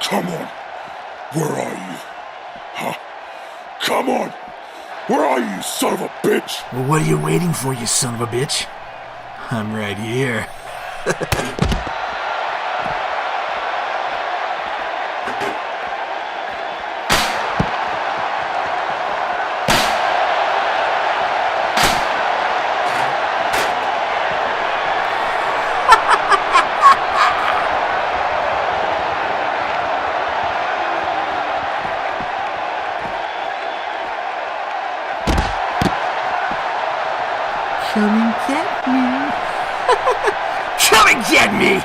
Come on. Where are you? Huh? Come on. Where are you, son of a bitch? Well, what are you waiting for, you son of a bitch? I'm right here. Come and get me. Come and get me!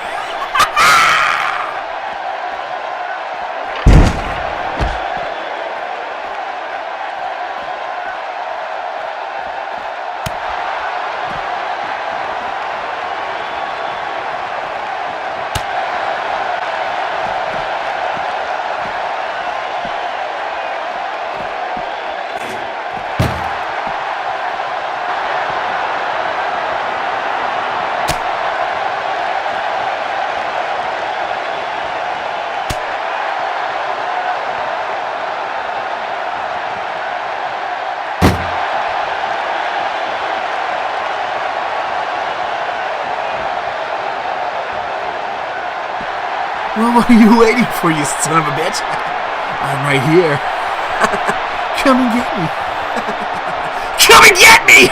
Well, what are you waiting for, you son of a bitch? I'm right here. Come and get me. Come and get me!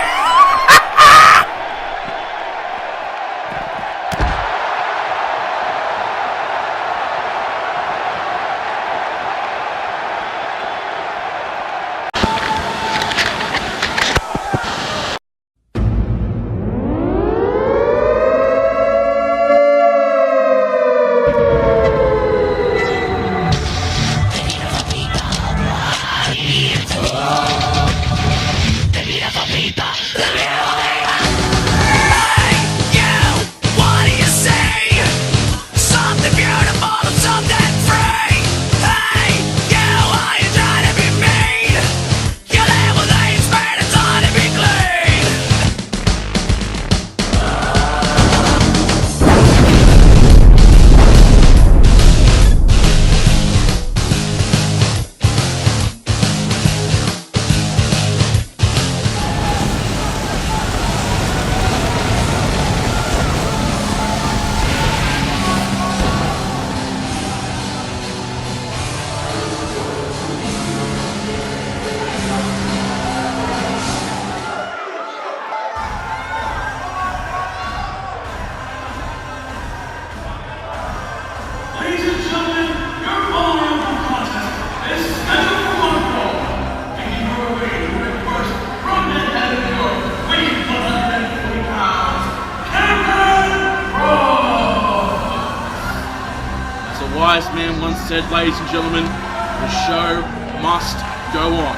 Man once said, ladies and gentlemen, the show must go on.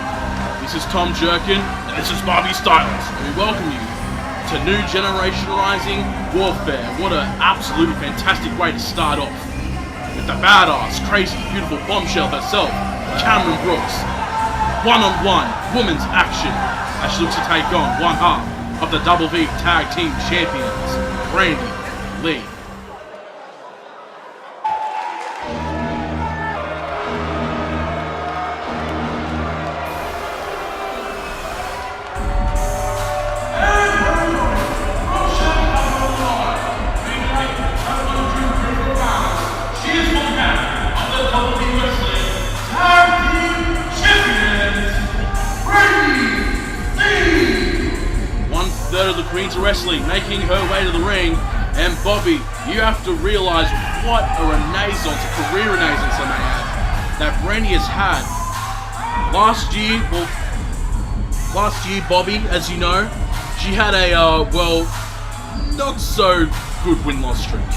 This is Tom Jerkin, and this is Bobby Stylin, and we welcome you to New Generation Rising Warfare. What an absolutely fantastic way to start off. With the badass, crazy, beautiful bombshell herself, Cameron Brooks. One-on-one women's action as she looks to take on one half of the Double V Tag Team Champions, Brandi Lee. Of the Queens of Wrestling making her way to the ring, and Bobby, you have to realize what a renaissance, a career renaissance I may add, that Brandi has had. Last year, Bobby, as you know, she had a not so good win-loss streak.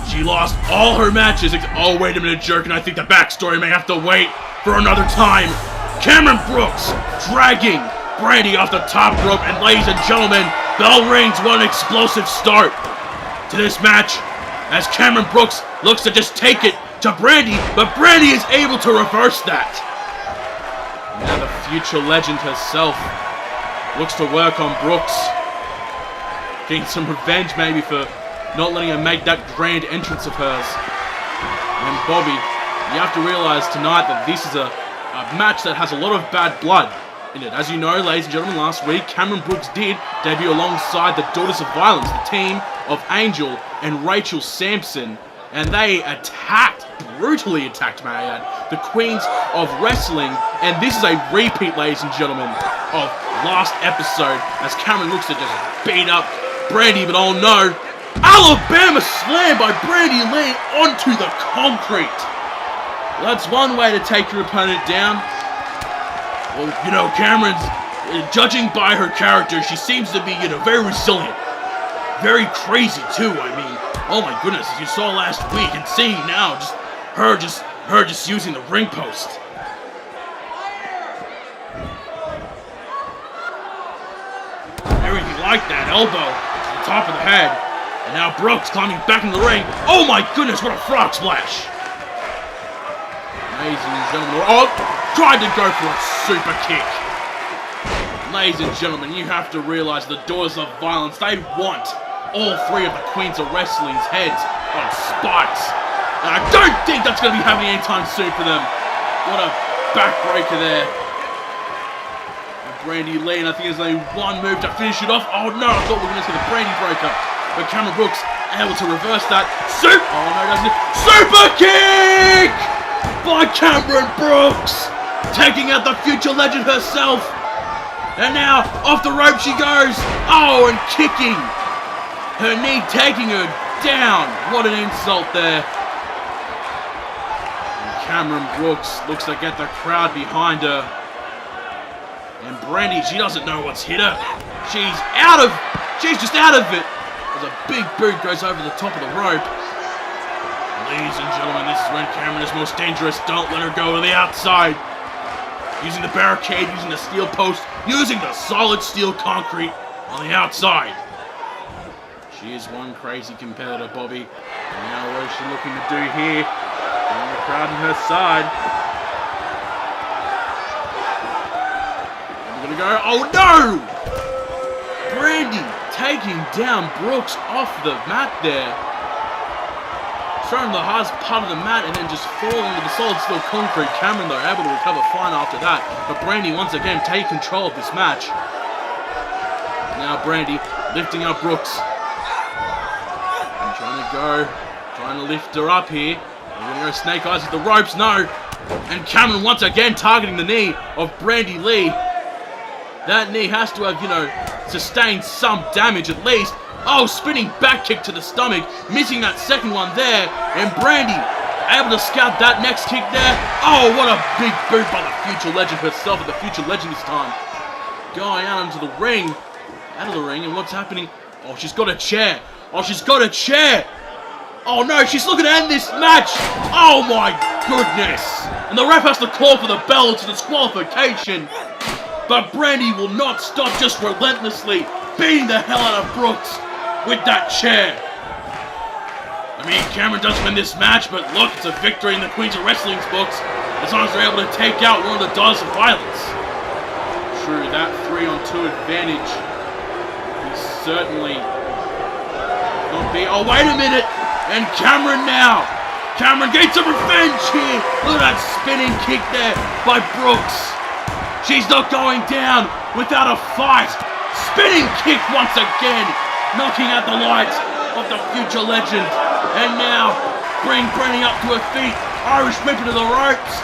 She lost all her matches. Oh, wait a minute, jerk, and I think the backstory may have to wait for another time. Cameron Brooks dragging Brandi off the top rope, and ladies and gentlemen, bell rings. What an explosive start to this match as Cameron Brooks looks to just take it to Brandi, but Brandi is able to reverse that. Now the future legend herself looks to work on Brooks, getting some revenge maybe for not letting her make that grand entrance of hers. And Bobby, you have to realize tonight that this is a match that has a lot of bad blood in it. As you know, ladies and gentlemen, last week, Cameron Brooks did debut alongside the Daughters of Violence, the team of Angel and Rachel Sampson, and they brutally attacked, may I add, the Queens of Wrestling, and this is a repeat, ladies and gentlemen, of last episode, as Cameron looks to just beat up Brandi, but oh no, Alabama slam by Brandi Lee onto the concrete. Well, that's one way to take your opponent down. Well, you know, Cameron's, judging by her character, she seems to be, you know, very resilient. Very crazy, too, I mean. Oh my goodness, as you saw last week, and seeing now, her just using the ring post. Everything like that, elbow to the top of the head. And now Brooks climbing back into the ring. Oh my goodness, what a frog splash. Ladies and gentlemen, oh, tried to go for a super kick. Ladies and gentlemen, you have to realize the Daughters of Violence, they want all three of the Queens of Wrestling's heads on spikes. And I don't think that's going to be happening anytime soon for them. What a backbreaker there. And Brandi Lee, and I think there's only one move to finish it off. Oh no, I thought we were going to see the Brandi breaker. But Cameron Brooks able to reverse that. Oh no, doesn't it? Super kick by Cameron Brooks, taking out the future legend herself. And now off the rope she goes. Oh, and kicking. Her knee taking her down. What an insult there. And Cameron Brooks looks to get the crowd behind her. And Brandi, she doesn't know what's hit her. She's just out of it. As a big boot goes over the top of the rope. Ladies and gentlemen, this is when Cameron is most dangerous. Don't let her go to the outside. Using the barricade, using the steel post, using the solid steel concrete on the outside. She is one crazy competitor, Bobby. And now what is she looking to do here? Getting the crowd on her side. And we're gonna go, oh no! Brandi taking down Brooks off the mat there. Throwing the hardest part of the mat and then just falling into the solid steel concrete. Cameron, though, able to recover fine after that. But Brandi, once again, take control of this match. Now Brandi lifting up Brooks. And trying to lift her up here. We're going to go snake eyes with the ropes, no. And Cameron once again targeting the knee of Brandi Lee. That knee has to have, you know, sustained some damage at least. Oh, spinning back kick to the stomach, missing that second one there, and Brandi able to scout that next kick there. Oh, what a big boot by the future legend herself, and the future legend this time. Going out into the ring, and what's happening? Oh, she's got a chair. Oh, she's got a chair. Oh no, she's looking to end this match. Oh my goodness. And the ref has to call for the bell to disqualification. But Brandi will not stop, just relentlessly beating the hell out of Brooks with that chair. I mean, Cameron does win this match, but look, it's a victory in the Queens of Wrestling's books, as long as they're able to take out one of the Daughters of Violence. True, that 3-on-2 advantage is certainly not be. Oh, wait a minute! And Cameron now! Cameron gets some revenge here! Look at that spinning kick there by Brooks! She's not going down without a fight! Spinning kick once again, knocking out the lights of the future legend. And now, bring Brandi up to her feet, Irish whip into the ropes.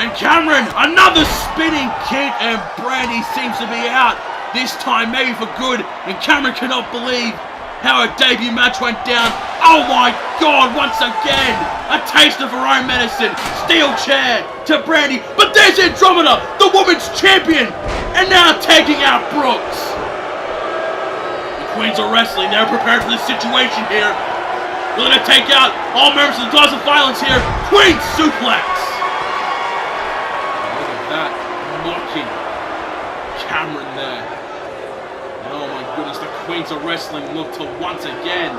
And Cameron, another spinning kick, and Brandi seems to be out. This time, maybe for good, and Cameron cannot believe how her debut match went down. Oh my God, once again, a taste of her own medicine. Steel chair to Brandi, but there's Andromeda, the women's champion, and now taking out Brooks. The Queens of Wrestling, they're prepared for this situation here. We're going to take out all members of the Daughters of Violence here. Queen suplex. Look at that, mocking Cameron there. And oh my goodness, the Queens of Wrestling look to once again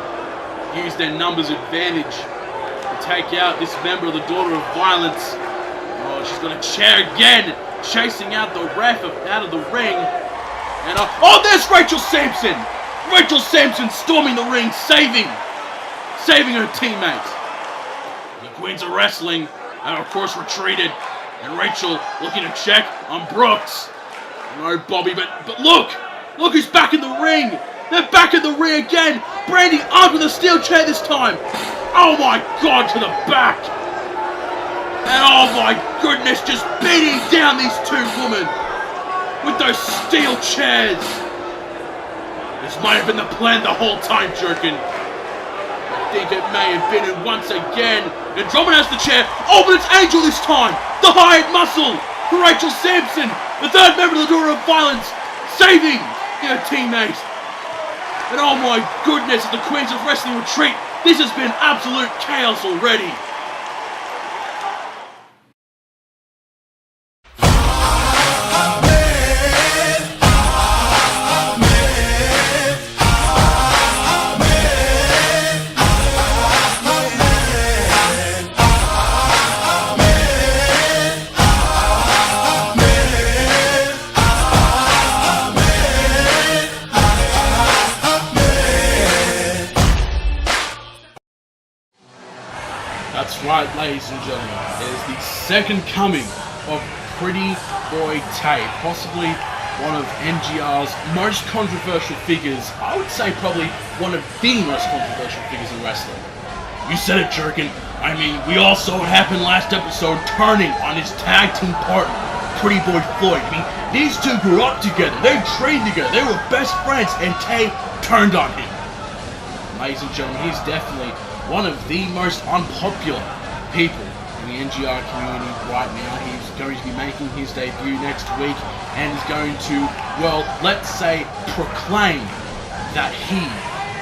use their numbers advantage to take out this member of the Daughter of Violence. Oh, she's got a chair again, chasing out the ref out of the ring. And oh, there's Rachel Sampson! Rachel Sampson storming the ring, saving her teammate. The Queens of Wrestling have of course retreated, and Rachel looking to check on Brooks. No Bobby, but look who's back in the ring. They're back in the ring again. Brandi armed with a steel chair this time. Oh my God, to the back. And oh my goodness, just beating down these two women with those steel chairs. This might have been the plan the whole time, Jerkin. I think it may have been, and once again, Andromeda has the chair. Oh, but it's Angel this time. The hired muscle for Rachel Sampson, the third member of the Daughter of Violence, saving her teammate. And oh my goodness, the Queens of Wrestling retreat. This has been absolute chaos already. That's right, ladies and gentlemen. It is the second coming of Pretty Boy Tate, possibly one of NGR's most controversial figures. I would say probably one of the most controversial figures in wrestling. You said it, Jerkin. I mean, we all saw what happened last episode, turning on his tag team partner, Pretty Boy Floyd. I mean, these two grew up together, they trained together, they were best friends, and Tate turned on him. Ladies and gentlemen, he's definitely one of the most unpopular people in the NGR community right now. He's going to be making his debut next week, and is going to, well, let's say, proclaim that he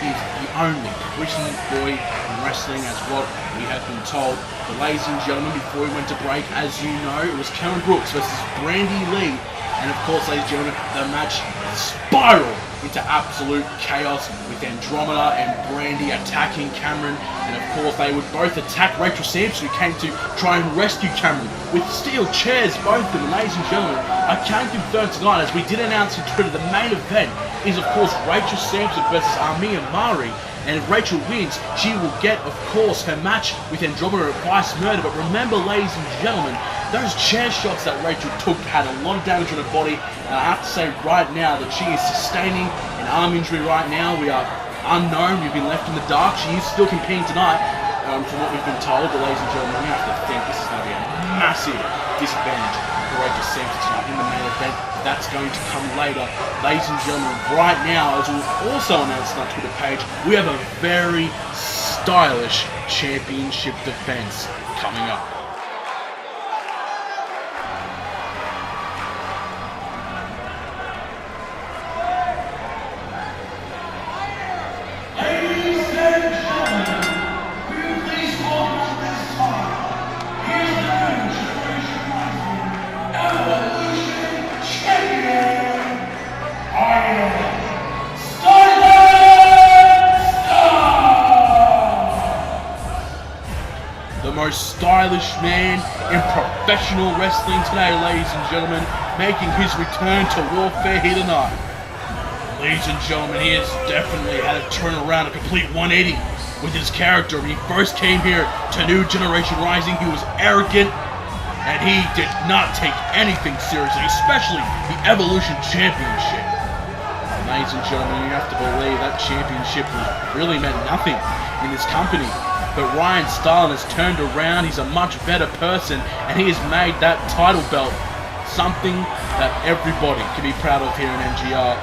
is the only pretty boy in wrestling, as what we have been told. But ladies and gentlemen, before we went to break, as you know, it was Cameron Brooks versus Brandi Lee, and of course, ladies and gentlemen, the match spiraled into absolute chaos with Andromeda and Brandi attacking Cameron, and of course they would both attack Rachel Sampson, who came to try and rescue Cameron with steel chairs, both of them. Ladies and gentlemen, I can confirm tonight, as we did announce on Twitter, the main event is of course Rachel Sampson versus Armia Mari, and if Rachel wins, she will get of course her match with Andromeda at Vice Murder. But remember, ladies and gentlemen, those chair shots that Rachel took had a lot of damage on her body, and I have to say right now that she is sustaining an arm injury right now. We are unknown, we've been left in the dark. She is still competing tonight, from what we've been told. But ladies and gentlemen, we have to think this is going to be a massive disadvantage for Rachel Sampson tonight in the main event. That's going to come later. Ladies and gentlemen, right now, as we'll also announce on our Twitter page, we have a very stylish championship defense coming up. Most stylish man in professional wrestling today, ladies and gentlemen, making his return to Warfare here tonight. Ladies and gentlemen, he has definitely had a turnaround, a complete 180 with his character. When he first came here to New Generation Rising, he was arrogant, and he did not take anything seriously, especially the Evolution Championship. And ladies and gentlemen, you have to believe that championship really meant nothing in this company. But Ryan Stylin has turned around, he's a much better person, and he has made that title belt something that everybody can be proud of here in NGR.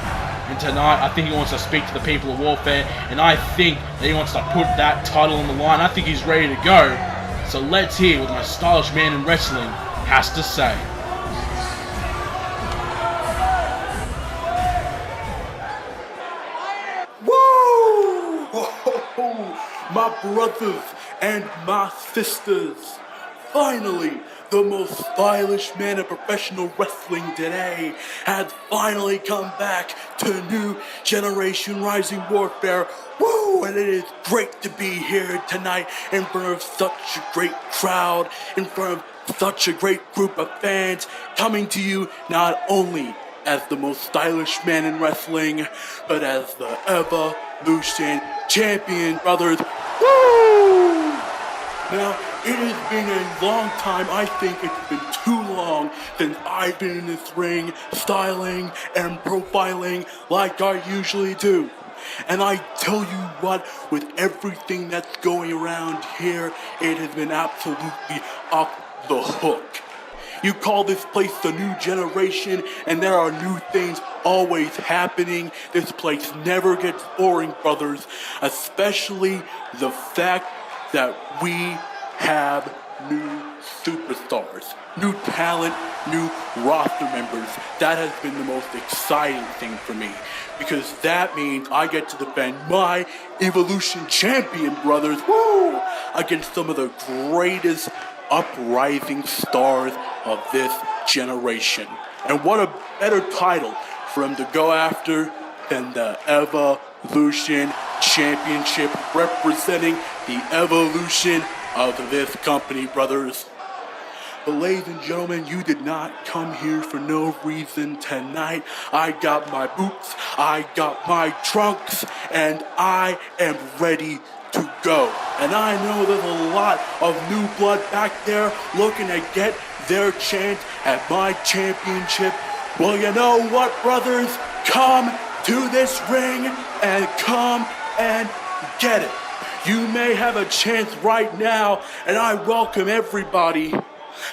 And tonight, I think he wants to speak to the people of Warfare, and I think that he wants to put that title on the line. I think he's ready to go. So let's hear what my stylish man in wrestling has to say. My brothers and my sisters, finally, the most stylish man in professional wrestling today has finally come back to New Generation Rising Warfare. Woo! And it is great to be here tonight in front of such a great crowd, in front of such a great group of fans, coming to you not only as the most stylish man in wrestling, but as the Evolution Champion, brothers. Woo! Now, it has been a long time. I think it's been too long since I've been in this ring styling and profiling like I usually do. And I tell you what, with everything that's going around here, it has been absolutely off the hook. You call this place the new generation, and there are new things always happening. This place never gets boring, brothers, especially the fact that we have new superstars, new talent, new roster members. That has been the most exciting thing for me, because that means I get to defend my Evolution champion, brothers, woo, against some of the greatest uprising stars of this generation. And what a better title for him to go after than the Evolution Championship, representing the evolution of this company, brothers. But ladies and gentlemen, you did not come here for no reason tonight. I got my boots, I got my trunks, and I am ready to go. And I know there's a lot of new blood back there looking to get their chance at my championship. Well, you know what, brothers? Come to this ring and come and get it. You may have a chance right now, and I welcome everybody.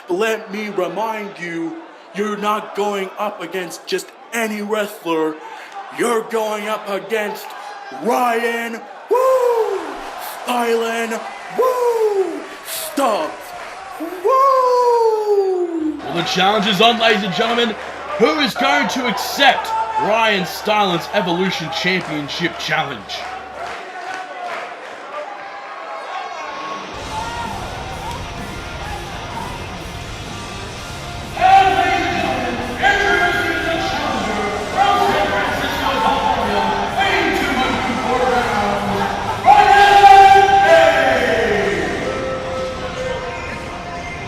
But let me remind you, you're not going up against just any wrestler. You're going up against Ryan, woo! Stylin, woo! Stubbs, woo! Well, the challenge is on, ladies and gentlemen. Who is going to accept Ryan Stylin's Evolution Championship challenge?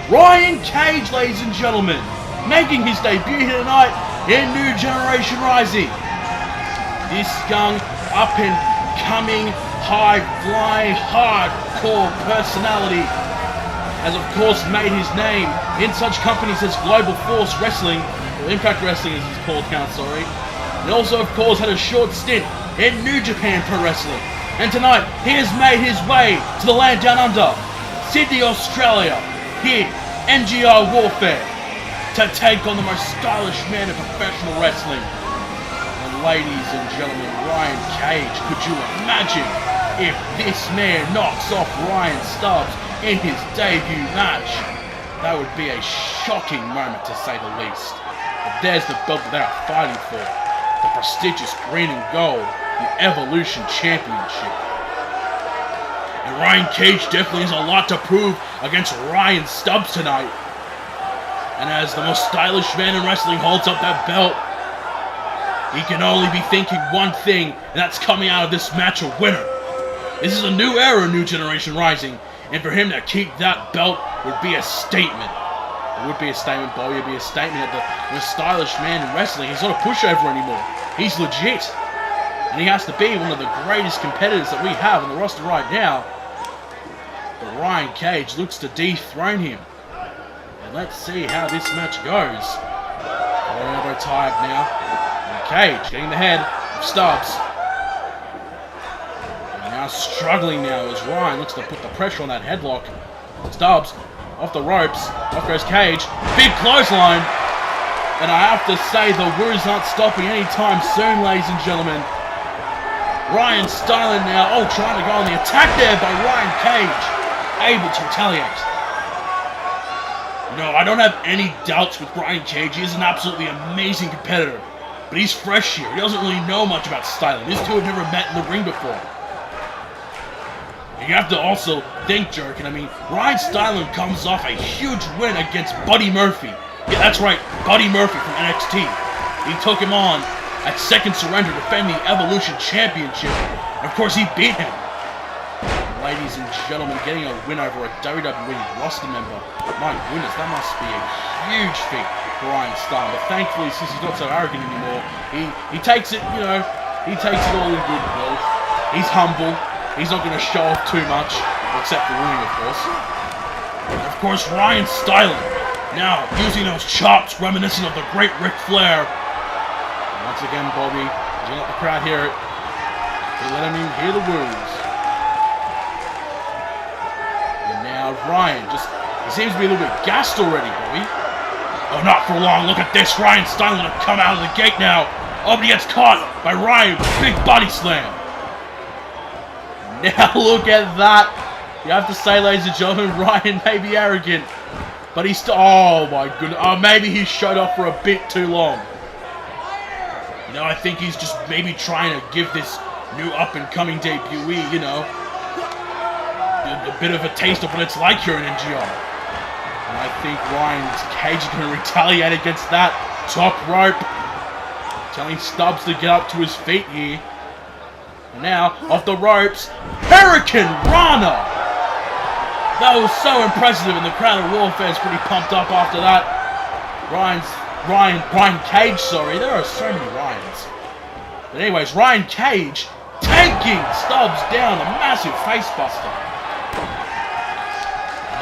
Ryan Cage, ladies and gentlemen, making his debut here tonight in New Generation Rising. This young, up-and-coming, high-flying, hardcore personality has, of course, made his name in such companies as Global Force Wrestling, or Impact Wrestling as it's called now, sorry. And also, of course, had a short stint in New Japan Pro Wrestling. And tonight, he has made his way to the land down under, Sydney, Australia, here, NGR Warfare, to take on the most stylish man in professional wrestling. And ladies and gentlemen, Ryan Cage, could you imagine if this man knocks off Ryan Stubbs in his debut match? That would be a shocking moment, to say the least. But there's the belt that they are fighting for, the prestigious green and gold, the Evolution Championship. And Ryan Cage definitely has a lot to prove against Ryan Stubbs tonight. And as the most stylish man in wrestling holds up that belt, he can only be thinking one thing, and that's coming out of this match a winner. This is a new era in New Generation Rising, and for him to keep that belt would be a statement. It would be a statement, Bo. It would be a statement that the stylish man in wrestling is not a pushover anymore. He's legit. And he has to be one of the greatest competitors that we have on the roster right now. But Ryan Cage looks to dethrone him. And let's see how this match goes. Elbow tied now. And Cage getting the head of Stubbs. And now struggling now as Ryan looks to put the pressure on that headlock. Stubbs off the ropes. Off goes Cage. Big clothesline. And I have to say the woos aren't stopping anytime soon, ladies and gentlemen. Ryan Stylin now, trying to go on the attack there by Ryan Cage. Able to retaliate. No, I don't have any doubts with Ryan Cage. He is an absolutely amazing competitor. But he's fresh here. He doesn't really know much about Stylin. These two have never met in the ring before. And you have to also think, Jerkin, Ryan Stylin comes off a huge win against Buddy Murphy. Yeah, that's right, Buddy Murphy from NXT. He took him on at Second Surrender to defend the Evolution Championship. And of course, he beat him. Ladies and gentlemen, getting a win over a WWE roster member. My goodness, that must be a huge feat for Ryan Stylin. But thankfully, since he's not so arrogant anymore, he takes it, he takes it all in good will. He's humble. He's not going to show off too much, except for winning, of course. And of course, Ryan Stylin now using those chops reminiscent of the great Ric Flair. And once again, Bobby, you let the crowd hear it. They let him hear the words. And now Ryan he seems to be a little bit gassed already, Bobby. Oh, not for long. Look at this. Ryan Stylin to come out of the gate now. Oh, but he gets caught by Ryan with a big body slam. Now look at that. You have to say, ladies and gentlemen, Ryan may be arrogant, but he's still... Oh, my goodness. Oh, maybe he showed off for a bit too long. You know, I think he's just maybe trying to give this new up-and-coming debutee, you know, a bit of a taste of what it's like here in NGR. And I think Ryan's Cage is going to retaliate against that. Top rope. Telling Stubbs to get up to his feet here. And now, off the ropes, Hurricane Rana! That was so impressive, and the crowd of Warfare is pretty pumped up after that. Ryan Cage, sorry. There are so many Ryans. But anyways, Ryan Cage taking Stubbs down, a massive facebuster.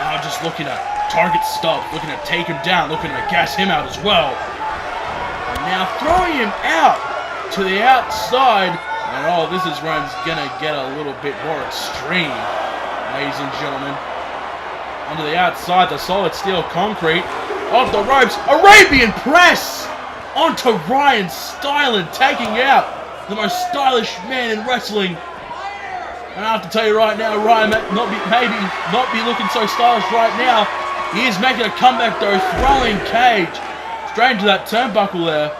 Now just looking to target Stubbs, looking to take him down, looking to gas him out as well. And now throwing him out to the outside. And oh, this is where it's gonna get a little bit more extreme, ladies and gentlemen. Onto the outside, the solid steel concrete. Off the ropes, Arabian press! Onto Ryan Stylin, taking out the most stylish man in wrestling. And I have to tell you right now, Ryan maybe not be looking so stylish right now. He is making a comeback though, throwing Cage straight into that turnbuckle there.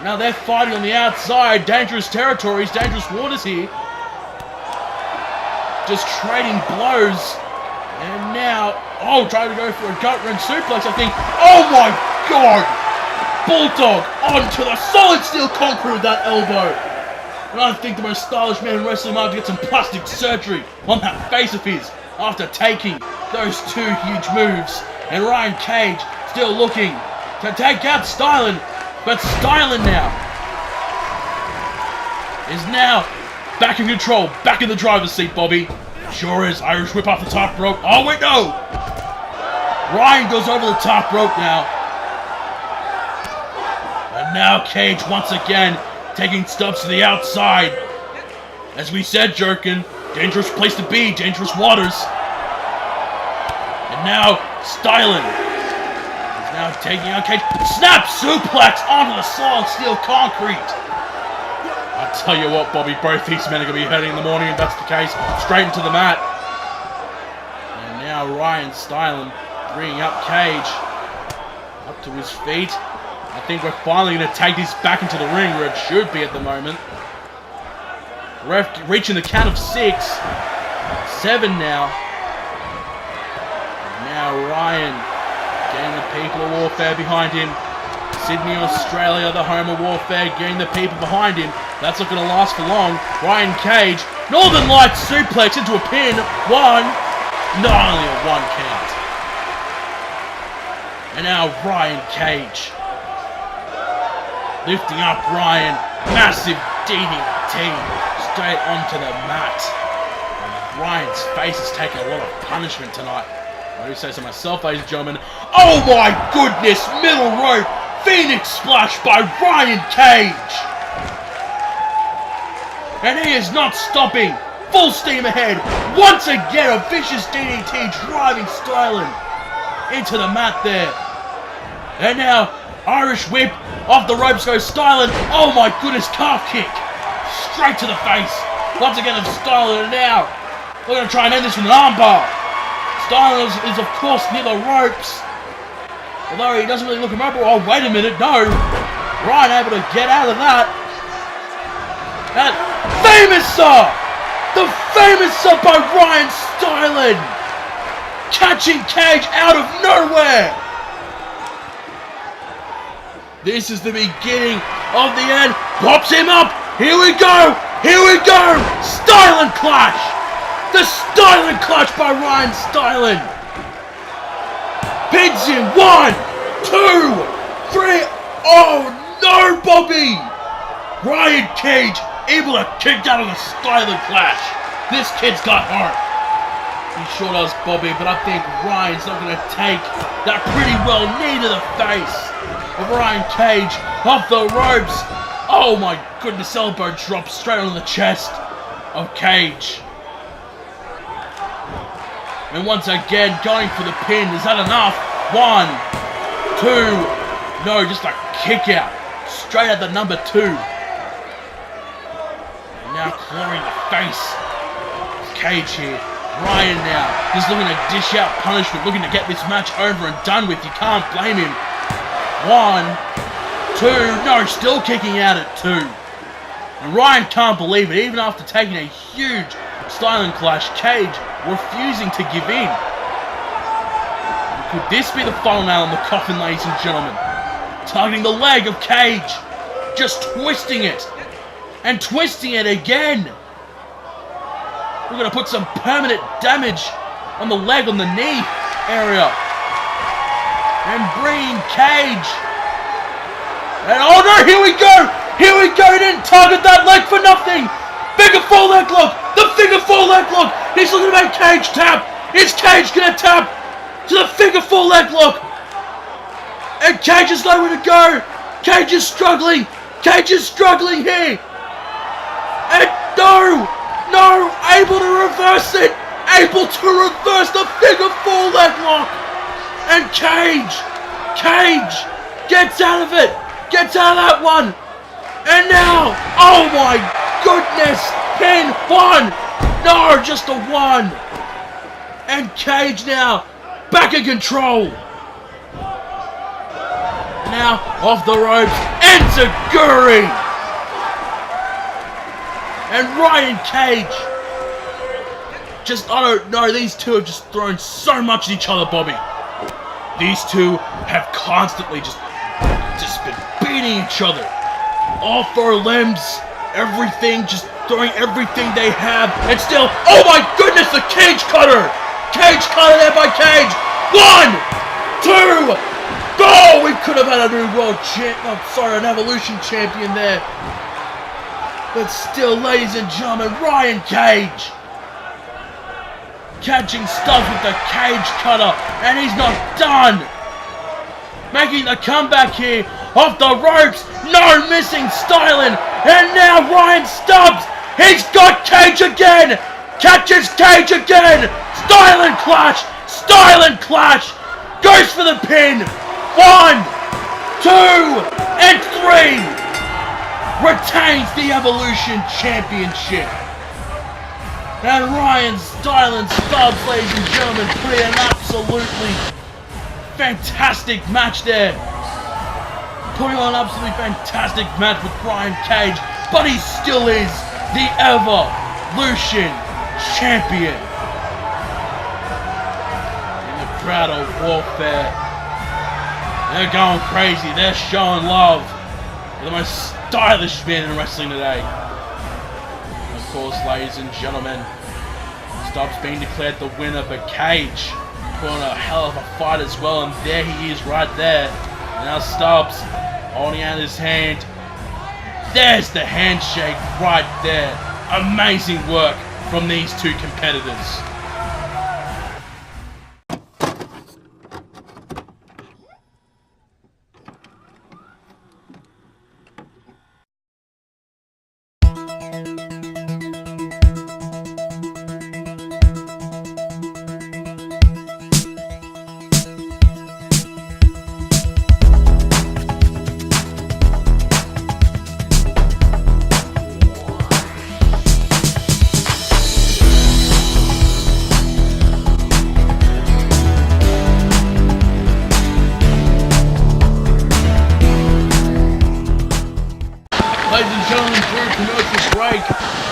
Now they're fighting on the outside, dangerous territories, dangerous waters here. Just trading blows. And now, oh, trying to go for a gut-wrench suplex, I think. Oh my God! Bulldog onto the solid steel concrete with that elbow. And I think the most stylish man in wrestling might have to get some plastic surgery on that face of his after taking those two huge moves. And Ryan Cage still looking to take out Stylin. But Stylin now is now back in control, back in the driver's seat, Bobby. Sure is. Irish whip off the top rope. Oh, wait, no! Ryan goes over the top rope now. And now Cage once again taking Stubbs to the outside. As we said, Jerkin, dangerous place to be, dangerous waters. And now Stylin is now taking out Cage. Snap suplex onto the solid steel concrete. I tell you what, Bobby, both these men are going to be hurting in the morning if that's the case. Straight into the mat. And now Ryan Stylin bringing up Cage. Up to his feet. I think we're finally going to take this back into the ring where it should be at the moment. Ref reaching the count of 6. 7 now. And now Ryan getting the people of Warfare behind him. Sydney, Australia, the home of Warfare, getting the people behind him. That's not going to last for long. Ryan Cage, Northern Lights suplex into a pin. 1. Not only a 1 count. And now Ryan Cage. Lifting up Ryan. Massive DDT. Straight onto the mat. And Ryan's face is taking a lot of punishment tonight. I do say so myself, ladies and gentlemen. Oh my goodness! Middle rope. Phoenix splash by Ryan Cage. And he is not stopping. Full steam ahead. Once again, a vicious DDT driving Stylin into the mat there. And now, Irish whip. Off the ropes goes Stylin. Oh my goodness, calf kick. Straight to the face. Once again of Stylin. And now, we're going to try and end this with an armbar. Stylin is of course near the ropes. Although he doesn't really look immobile. Oh, wait a minute, no. Ryan able to get out of that. And famous sub! The famous sub by Ryan Stylin! Catching Cage out of nowhere! This is the beginning of the end. Pops him up! Here we go! Here we go! Stylin clutch! The Stylin clutch by Ryan Stylin! Pins him. 1, 2, 3. Oh no, Bobby! Ryan Cage able to kick out of the Stylin clash. This kid's got heart. He sure does, Bobby, but I think Ryan's not going to take that pretty well knee to the face of Ryan Cage off the ropes. Oh my goodness, elbow drop straight on the chest of Cage. And once again, going for the pin. Is that enough? 1, 2, no, just a kick out. Straight at the number 2. And now clawing the face of Cage here. Ryan now, he's looking to dish out punishment, looking to get this match over and done with. You can't blame him. 1, 2, no, still kicking out at 2. And Ryan can't believe it, even after taking a huge Stylin clash, Cage refusing to give in. Could this be the final nail in the coffin, ladies and gentlemen? Targeting the leg of Cage, just twisting it, and twisting it again. We're going to put some permanent damage on the leg, on the knee area. And bringing Cage. And oh no, here we go! Here we go, he didn't target that leg for nothing! Figure 4 leg lock! The figure 4 leg lock! He's looking to make Cage tap! Is Cage going to tap to the figure 4 leg lock? And Cage is nowhere to go! Cage is struggling! Cage is struggling here! And no! No! Able to reverse it! Able to reverse the figure 4 leg lock! And Cage gets out of it! Gets out of that one! And now, oh my goodness! Pin 1! No, just a 1! And Cage now, back in control! Now, off the ropes, Enziguri! And Ryan Cage. Just, I don't know, these two have just thrown so much at each other, Bobby. These two have constantly just been beating each other. All 4 limbs, everything, just throwing everything they have. And still, oh my goodness, the cage cutter! Cage cutter there by Cage. 1, 2, go! We could have had a new an Evolution champion there. But still, ladies and gentlemen, Ryan Cage catching stuff with the cage cutter, and he's not done. Making the comeback here off the ropes. No, missing Stylin, and now Ryan Stubbs. He's got Cage again. Catches Cage again. Stylin clash. Stylin clash. Goes for the pin. 1, 2, and 3. Retains the Evolution Championship. And Ryan Stylin Stubbs, ladies and gentlemen, put in an absolutely fantastic match there. Putting on an absolutely fantastic match with Ryan Cage, but he still is the Evolution Champion. In the crowd of warfare, they're going crazy, they're showing love. They're the most stylish man in wrestling today. And of course, ladies and gentlemen, Stubbs being declared the winner, but Cage put on a hell of a fight as well, and there he is right there. And now Stubbs holding out his hand. There's the handshake right there. Amazing work from these two competitors.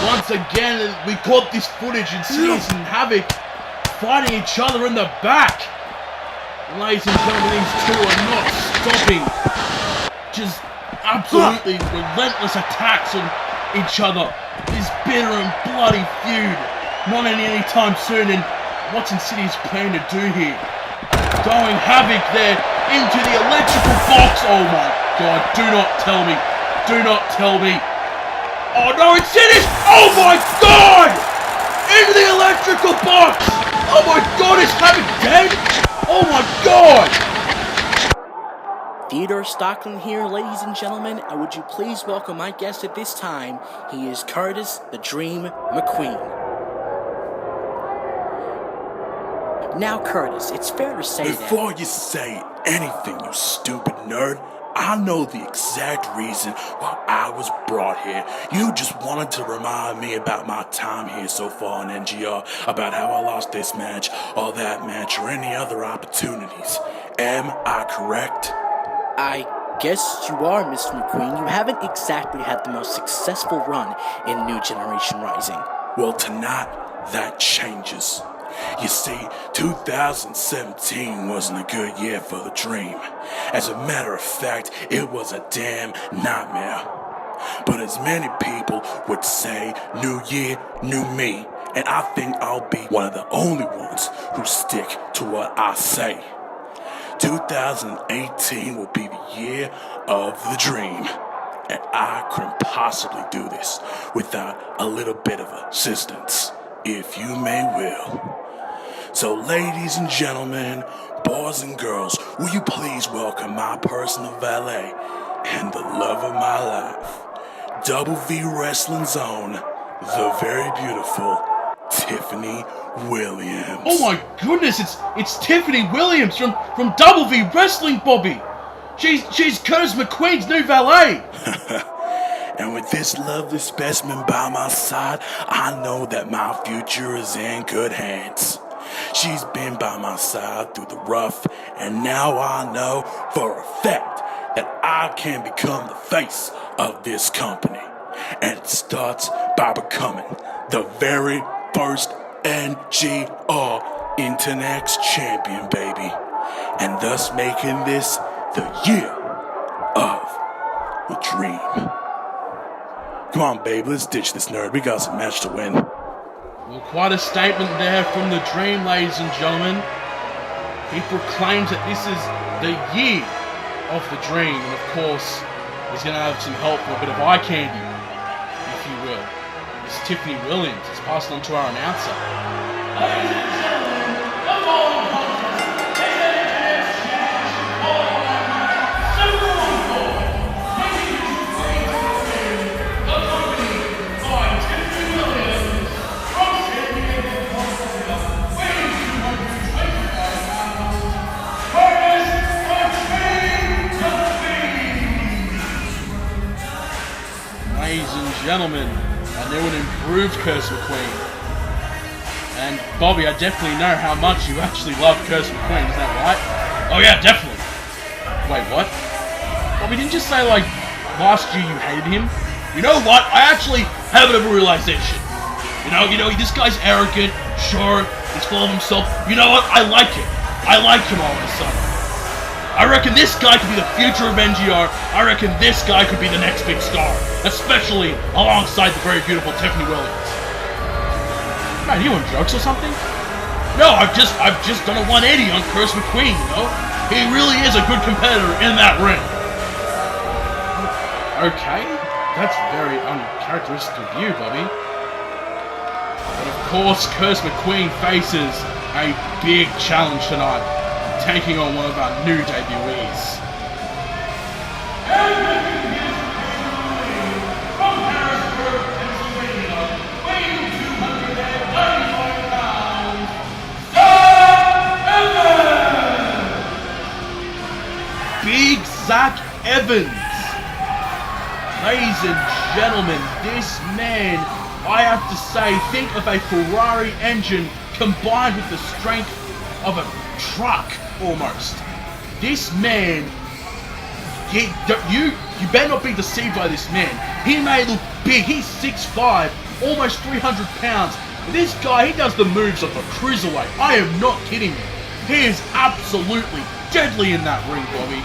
Once again, we caught this footage in Season Havoc fighting each other in the back. Ladies and gentlemen, these two are not stopping. Just absolutely relentless attacks on each other. This bitter and bloody feud. Not ending anytime soon, and what's Insidious planning to do here? Throwing Havoc there into the electrical box. Oh my god, do not tell me. Do not tell me. Oh no, Insidious! Oh my god! Into the electrical box! Oh my god, is Havoc dead? Oh my god! Theodore Stylin here, ladies and gentlemen, and would you please welcome my guest at this time. He is Kurtz, the Dream McQueen. Now, Kurtz, it's fair to say Before you say anything, you stupid nerd, I know the exact reason why I was brought here. You just wanted to remind me about my time here so far in NGR, about how I lost this match, or that match, or any other opportunities. Am I correct? I guess you are, Mr. McQueen. You haven't exactly had the most successful run in New Generation Rising. Well, tonight, that changes. You see, 2017 wasn't a good year for the Dream. As a matter of fact, it was a damn nightmare. But as many people would say, new year, new me. And I think I'll be one of the only ones who stick to what I say. 2018 will be the year of the Dream. And I couldn't possibly do this without a little bit of assistance, if you may will. So ladies and gentlemen, boys and girls, will you please welcome my personal valet and the love of my life, Double V Wrestling's own, the very beautiful Tiffany Williams. Oh my goodness, it's Tiffany Williams from Double V Wrestling, Bobby. She's Kurtz McQueen's new valet. And with this lovely specimen by my side, I know that my future is in good hands. She's been by my side through the rough, and now I know for a fact that I can become the face of this company. And it starts by becoming the very first NGR Internext champion, baby. And thus making this the year of the Dream. Come on, babe, let's ditch this nerd. We got some match to win. Well, quite a statement there from the Dream, ladies and gentlemen. He proclaims that this is the year of the Dream, and of course, he's going to have some help for a bit of eye candy, if you will. It's Tiffany Williams. It's passed on to our announcer. Ladies and gentlemen, the following contest is an NXT match all around Super Rumble. Making his way to the ring, accompanied by Tiffany Williams from Sydney, California, weighing 225 pounds. Curtis McQueen. Ladies and gentlemen, I knew an improved Kurtz McQueen. And Bobby, I definitely know how much you actually love Kurtz McQueen, is that right? Oh yeah, definitely. Wait, what? Bobby, didn't you say, like, last year you hated him? You know what? I actually have a realization. You know, this guy's arrogant, sure, he's full of himself. You know what? I like him. I like him all of a sudden. I reckon this guy could be the future of NGR. I reckon this guy could be the next big star. Especially alongside the very beautiful Tiffany Williams. Man, you on drugs or something? No, I've just done a 180 on Kurtz McQueen, you know? He really is a good competitor in that ring. Okay, that's very uncharacteristic of you, Bobby. But of course, Kurtz McQueen faces a big challenge tonight, taking on one of our new debutees. From Harrisburg, Pennsylvania, weighing 295 pounds, Zack Evans! Big Zack Evans! Ladies and gentlemen, this man, I have to say, think of a Ferrari engine combined with the strength of a truck, almost. This man, you better not be deceived by this man. He may look big, he's 6'5", almost 300 pounds. But this guy, he does the moves of a cruiserweight. I am not kidding you. He is absolutely deadly in that ring, Bobby.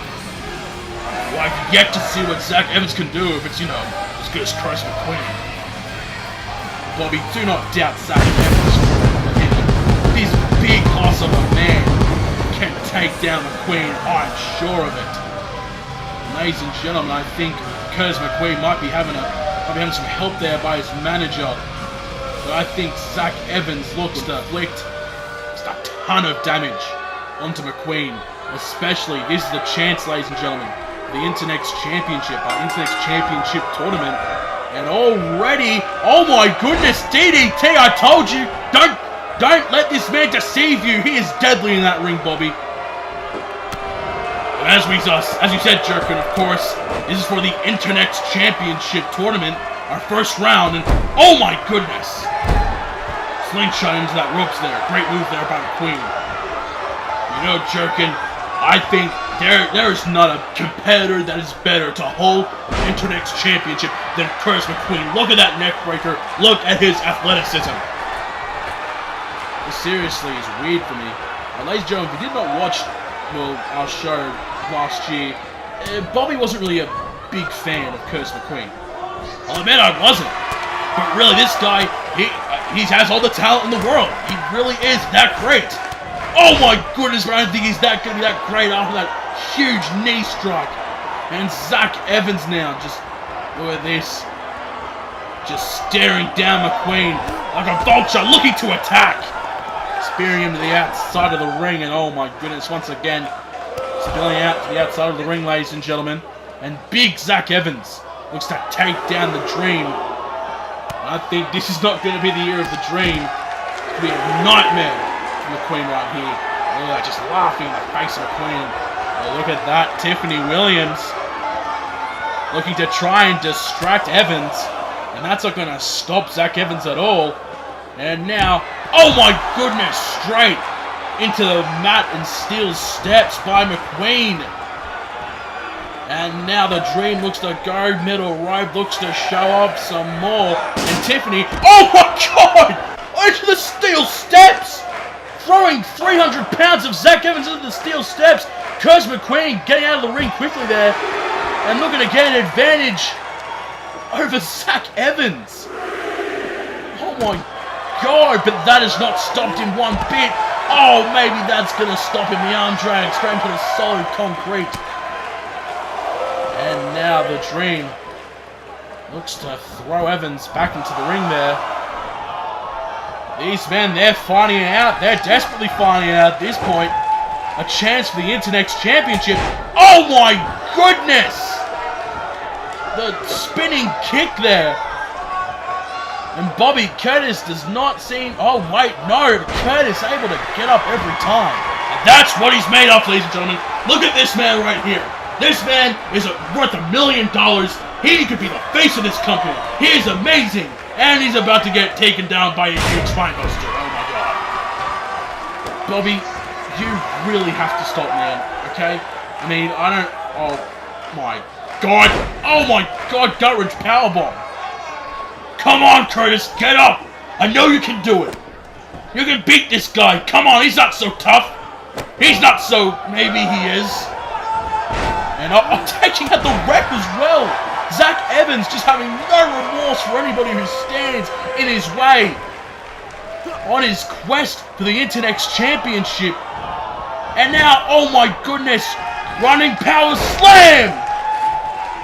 Well, I've yet to see what Zack Evans can do if it's, as good as Kurtz McQueen. Bobby, do not doubt Zack Evans. This big, awesome man can take down McQueen, I'm sure of it. Ladies and gentlemen, I think Kurtz McQueen might be having some help there by his manager. But I think Zack Evans looks to inflict ton of damage onto McQueen. Especially, this is the chance, ladies and gentlemen, the Internet's Championship, our Internet's Championship tournament. And already, oh my goodness, DDT, I told you, don't let this man deceive you. He is deadly in that ring, Bobby. And as you said, Jerkin, of course, this is for the Internet's Championship tournament, our first round, and oh my goodness. Slingshot into that ropes there. Great move there by McQueen. You know, Jerkin, I think there is not a competitor that is better to hold the Internet's Championship than Kurtz McQueen. Look at that neck breaker. Look at his athleticism. This seriously is weird for me. Ladies and gentlemen, if you did not watch our show last year, Bobby wasn't really a big fan of Kurtz McQueen. I'll admit I wasn't. But really, this guy, he has all the talent in the world. He really is that great. Oh my goodness, but I don't think he's going to be that great after that huge knee strike. And Zack Evans now, just look at this. Just staring down McQueen like a vulture looking to attack. Spearing him to the outside of the ring, and oh my goodness, once again, spilling out to the outside of the ring, ladies and gentlemen. And big Zack Evans looks to take down the Dream. I think this is not going to be the year of the Dream. It's going to be a nightmare for McQueen right here. Look at that, just laughing in the face of McQueen. Oh, look at that, Tiffany Williams looking to try and distract Evans. And that's not going to stop Zack Evans at all. And now, oh my goodness, straight into the mat and steel steps by McQueen. And now the Dream looks to go middle rope, looks to show off some more. And Tiffany, oh my god! Into the steel steps! Throwing 300 pounds of Zack Evans into the steel steps. Kurtz McQueen getting out of the ring quickly there. And looking to get an advantage over Zack Evans. Oh my god, but that has not stopped him one bit. Oh, maybe that's going to stop him. The arm drag straight into the solid concrete. And now the Dream looks to throw Evans back into the ring there. These men, they're finding it out. They're desperately finding it out at this point. A chance for the Internet's Championship. Oh my goodness! The spinning kick there. And Bobby Curtis does not seem... Oh wait, no. Curtis able to get up every time. And that's what he's made of, ladies and gentlemen. Look at this man right here. This man is worth $1 million. He could be the face of this company. He is amazing. And he's about to get taken down by a huge spinebuster. Oh my god. Bobby, you really have to stop, man. Okay? I mean, I don't... Oh my god. Oh my god, gut-wrench powerbomb. Come on, Curtis, get up. I know you can do it. You can beat this guy. Come on, he's not so tough. He's not so... Maybe he is. And I'm taking out the rep as well. Zack Evans just having no remorse for anybody who stands in his way. On his quest for the Internet's Championship. And now, oh my goodness, running power slam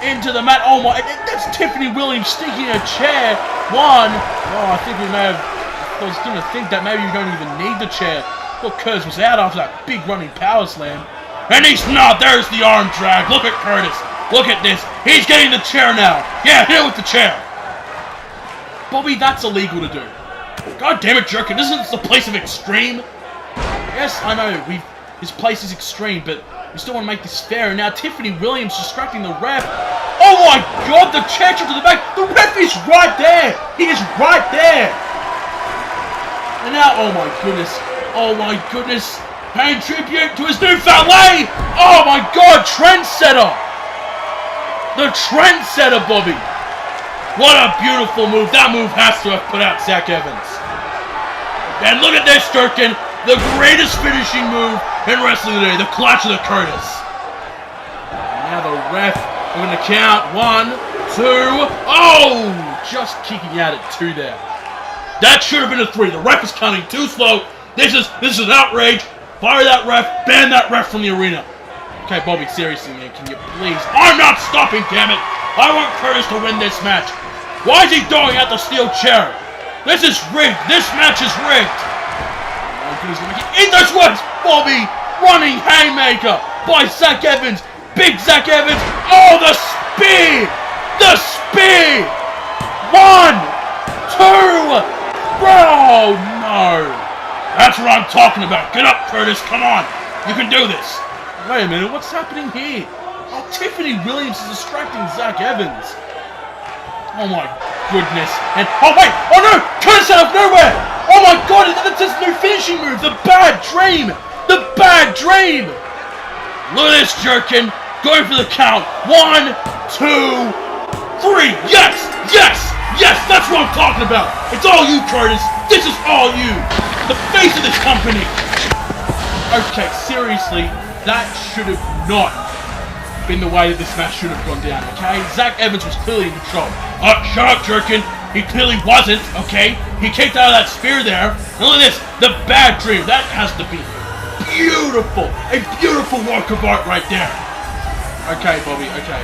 into the mat. Oh my, that's Tiffany Williams sneaking in a chair. One. Oh, I think we may have, I was going to think that maybe you don't even need the chair. Thought Kurtz was out after that big running power slam. And he's not. There's the arm drag. Look at Curtis. Look at this. He's getting the chair now. Yeah, hit him with the chair. Bobby, that's illegal to do. God damn it, Jerkin. Isn't this the place of extreme? Yes, I know. His place is extreme, but we still want to make this fair. And now Tiffany Williams distracting the ref. Oh my god, the chair to the back. The ref is right there. He is right there. And now, oh my goodness. Oh my goodness. Paying tribute to his new valet! Oh my god, trendsetter! The trendsetter, Bobby! What a beautiful move. That move has to have put out Zack Evans. And look at this, Durkin. The greatest finishing move in wrestling today. The clutch of the Curtis. And now the ref, we're going to count 1, 2. Oh! Just kicking out at 2 there. That should have been a 3. The ref is counting too slow. This is an outrage. Fire that ref, ban that ref from the arena. Okay, Bobby, seriously, man, can you please? I'm not stopping, damn it! I want Curtis to win this match. Why is he throwing out the steel chair? This is rigged. This match is rigged. Oh, he's gonna make it In those words, Bobby, running haymaker by Zack Evans. Big Zack Evans. Oh, the spear! The spear! 1, 2, bro! No. That's what I'm talking about. Get up, Curtis. Come on. You can do this. Wait a minute. What's happening here? Oh, Tiffany Williams is distracting Zack Evans. Oh my goodness. And oh wait. Oh no. Curtis out of nowhere. Oh my god. That's his new finishing move. The bad dream. The bad dream. Look at this jerkin. Going for the count. 1, 2, 3. Yes. Yes. Yes. That's what I'm talking about. It's all you, Curtis. This is all you. The face of this company! Okay, seriously, that should have not been the way that this match should have gone down, okay? Zack Evans was clearly in control. Shut up, jerkin! He clearly wasn't, okay? He kicked out of that spear there. And look at this, the bad dream. That has to be beautiful. A beautiful work of art right there. Okay, Bobby, okay.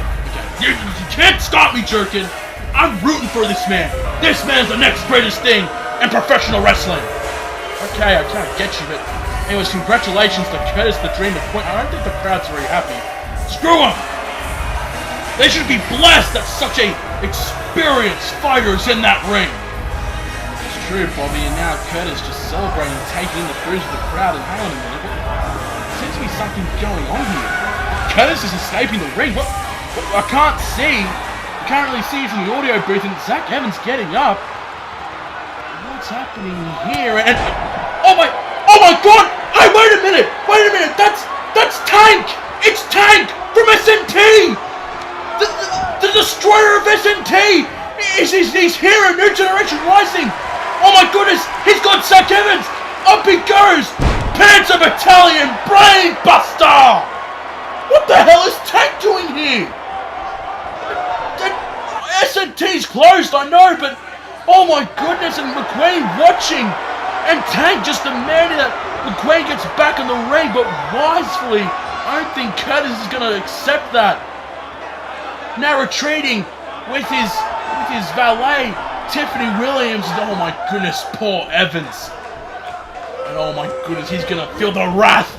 You can't stop me, jerkin! I'm rooting for this man. This man's the next greatest thing in professional wrestling. Okay, I get you, but anyways, congratulations to Curtis the Dream McQueen. I don't think the crowd's very happy. Screw them! They should be blessed that such a experienced fighter is in that ring. It's true, Bobby, and now Curtis just celebrating and taking the cruise of the crowd. And hang on a minute, there seems to be something going on here. Curtis is escaping the ring. What? I can't see. I can't really see from the audio booth, and Zack Evans getting up. What's happening here? And oh my god! Hey, wait a minute! That's Tank! It's Tank from SNT! The destroyer of SNT! He's here in New Generation Rising! Oh my goodness! He's got Zack Evans! Up he goes! Panzer Battalion Brain Buster! What the hell is Tank doing here? SNT's closed, I know, but oh my goodness, and McQueen watching, and Tank just demanding that McQueen gets back in the ring, but wisely, I don't think Curtis is going to accept that. Now retreating with his valet, Tiffany Williams, oh my goodness, poor Evans. And oh my goodness, he's going to feel the wrath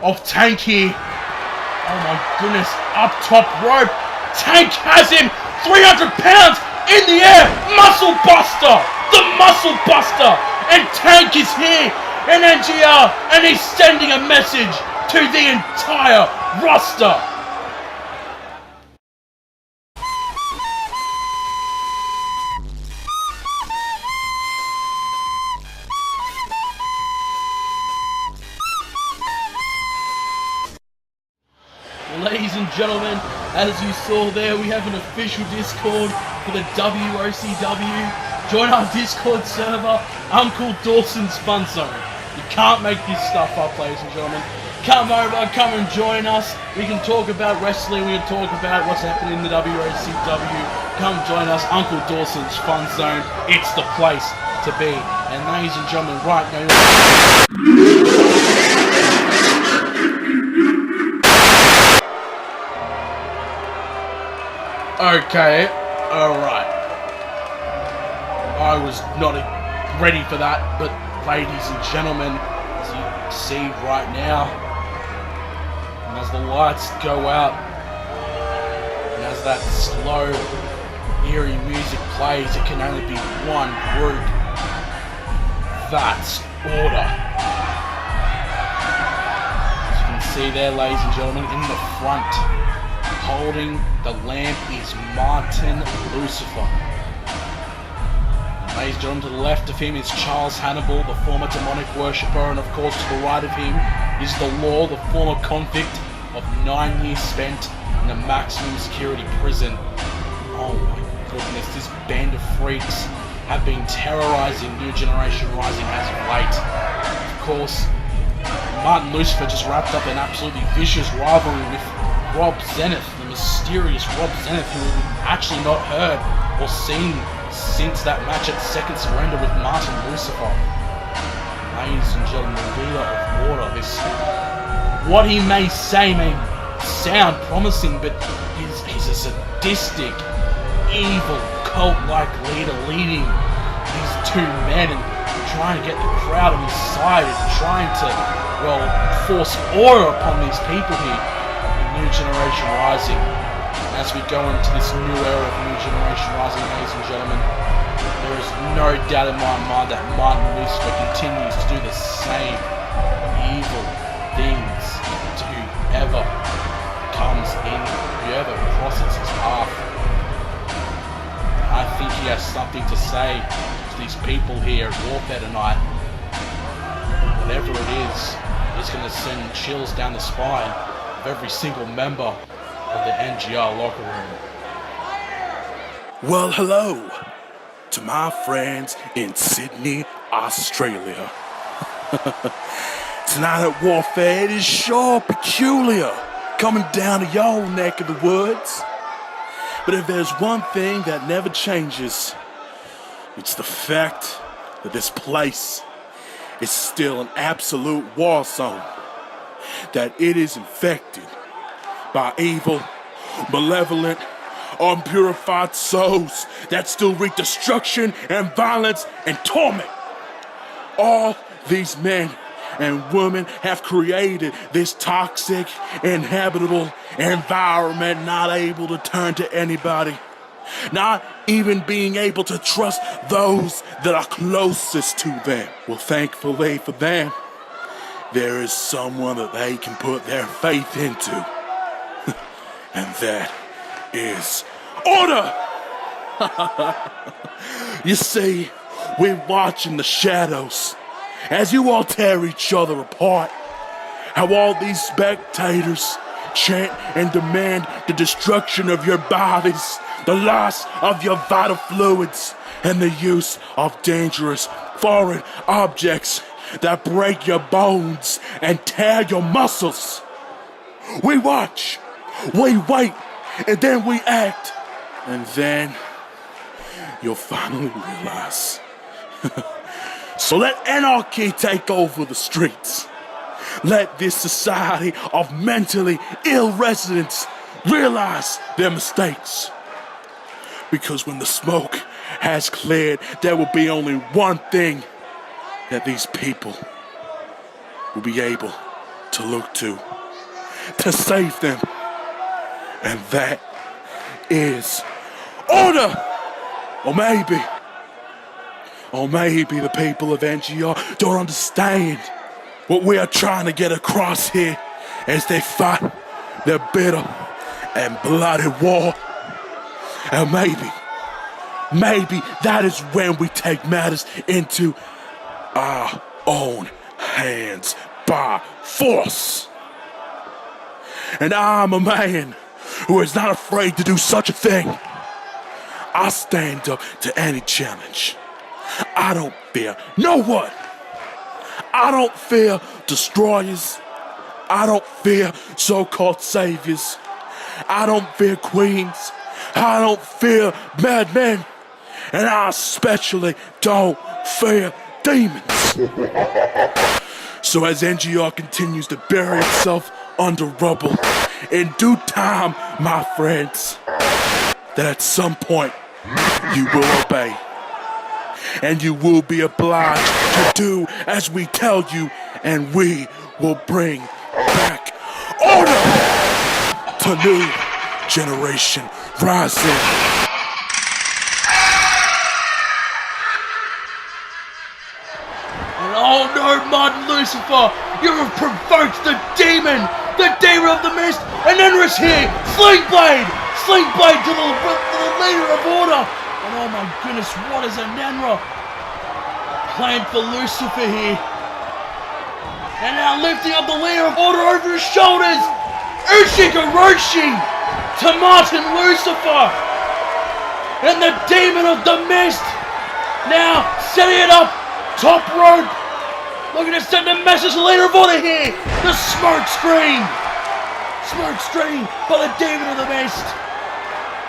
of Tank here. Oh my goodness, up top rope, Tank has him, 300 pounds, in the air, Muscle Buster! The Muscle Buster! And Tank is here in NGR, and he's sending a message to the entire roster! Ladies and gentlemen, as you saw there, we have an official Discord for the WOCW. Join our Discord server, Uncle Dawson's Fun Zone. You can't make this stuff up, ladies and gentlemen. Come over, come and join us. We can talk about wrestling, we can talk about what's happening in the WOCW. Come join us, Uncle Dawson's Fun Zone. It's the place to be. And ladies and gentlemen, right now... Okay, alright. I was not ready for that, but ladies and gentlemen, as you see right now, and as the lights go out, and as that slow, eerie music plays, it can only be one group. That's Order. As you can see there, ladies and gentlemen, in the front, holding the lamp is Martin Lucifer. Ladies and gentlemen, to the left of him is Charles Hannibal, the former demonic worshipper, and of course to the right of him is the Law, the former convict of 9 years spent in a maximum security prison. Oh my goodness, this band of freaks have been terrorizing New Generation Rising as of late. Of course, Martin Lucifer just wrapped up an absolutely vicious rivalry with Rob Zenith, the mysterious Rob Zenith, who we've actually not heard or seen since that match at Second Surrender with Martin Lucifer. Ladies and gentlemen, the leader of Order, this, what he may say may sound promising, but he's a sadistic, evil, cult-like leader leading these two men, and trying to get the crowd on his side and trying to, well, force order upon these people here in New Generation Rising. As we go into this new era of New Generation Rising, ladies and gentlemen, there is no doubt in my mind that Martin Lucifer continues to do the same evil things to whoever comes in, whoever crosses his path. I think he has something to say to these people here at Warfare tonight. Whatever it is, it's going to send chills down the spine of every single member of the NGR locker room. Well, hello to my friends in Sydney, Australia. Tonight at Warfare, it is sure peculiar coming down to your neck of the woods. But if there's one thing that never changes, it's the fact that this place is still an absolute war zone. That it is infected by evil, malevolent, unpurified souls that still wreak destruction and violence and torment. All these men and women have created this toxic, inhabitable environment, not able to turn to anybody, not even being able to trust those that are closest to them. Well, thankfully for them, there is someone that they can put their faith into, and that is order! You see, we're watching the shadows as you all tear each other apart. How all these spectators chant and demand the destruction of your bodies, the loss of your vital fluids, and the use of dangerous foreign objects that break your bones and tear your muscles. We watch, we wait, and then we act. And then you'll finally realize. So let anarchy take over the streets. Let this society of mentally ill residents realize their mistakes. Because when the smoke has cleared, there will be only one thing that these people will be able to look to save them. And that is order! Or maybe the people of NGR don't understand what we are trying to get across here as they fight their bitter and bloody war. And maybe that is when we take matters into our own hands by force. And I'm a man who is not afraid to do such a thing. I stand up to any challenge. I don't fear no one. I don't fear destroyers. I don't fear so-called saviors. I don't fear queens. I don't fear madmen. And I especially don't fear demons. So as NGR continues to bury itself under rubble, in due time, my friends, that at some point you will obey. And you will be obliged to do as we tell you, and we will bring back order to New Generation Rising. And oh no, Martin Lucifer, you have provoked the demon of the mist, and Enra's here, Sling Blade to the leader of order. And oh my goodness, what is an Enra planned for Lucifer here? And now lifting up the leader of order over his shoulders, Ushigoroshi to Martin Lucifer. And the demon of the mist now setting it up, top rope, looking to send a message to the leader of order here. The smoke screen by the demon of the mist.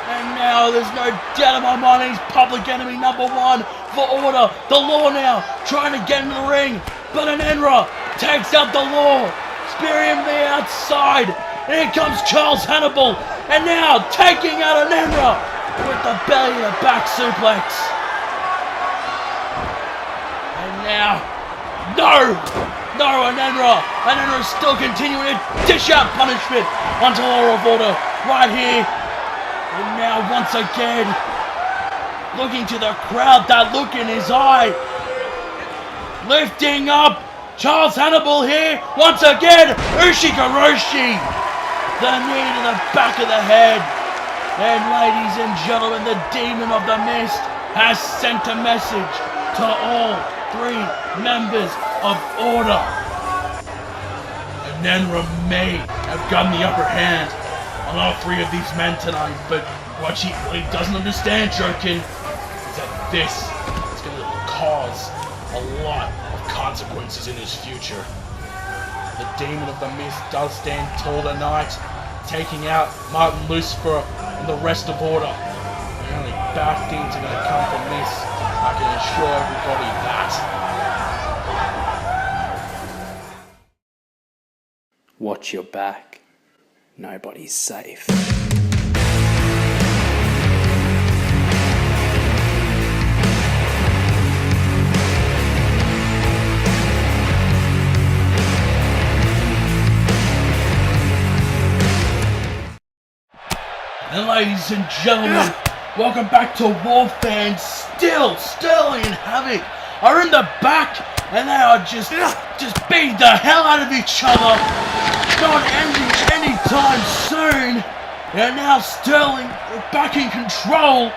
And now there's no doubt in my mind he's public enemy number one for order. The Law now trying to get into the ring, but an Enra takes out the Law, spearing him the outside. And here comes Charles Hannibal, and now taking out an Enra with the belly and a back suplex. And now, no, Anenra is still continuing to dish out punishment onto Law of Order right here. And now once again, looking to the crowd, that look in his eye, lifting up Charles Hannibal here, once again, Ushigoroshi, the knee to the back of the head. And ladies and gentlemen, the Demon of the Mist has sent a message to all 3 members of Order. And Nenra may have gotten the upper hand on all 3 of these men tonight, but what he doesn't understand, Jokin, is that this is going to cause a lot of consequences in his future. The Demon of the Mist does stand tall tonight, taking out Martin Lucifer and the rest of Order. The only bad things are going to come from this, I can assure everybody that. Watch your back. Nobody's safe. And ladies and gentlemen, welcome back to War Fans. Still, Stylin and Havoc are in the back, and they are just beating the hell out of each other. Not ending anytime soon. And now Stylin back in control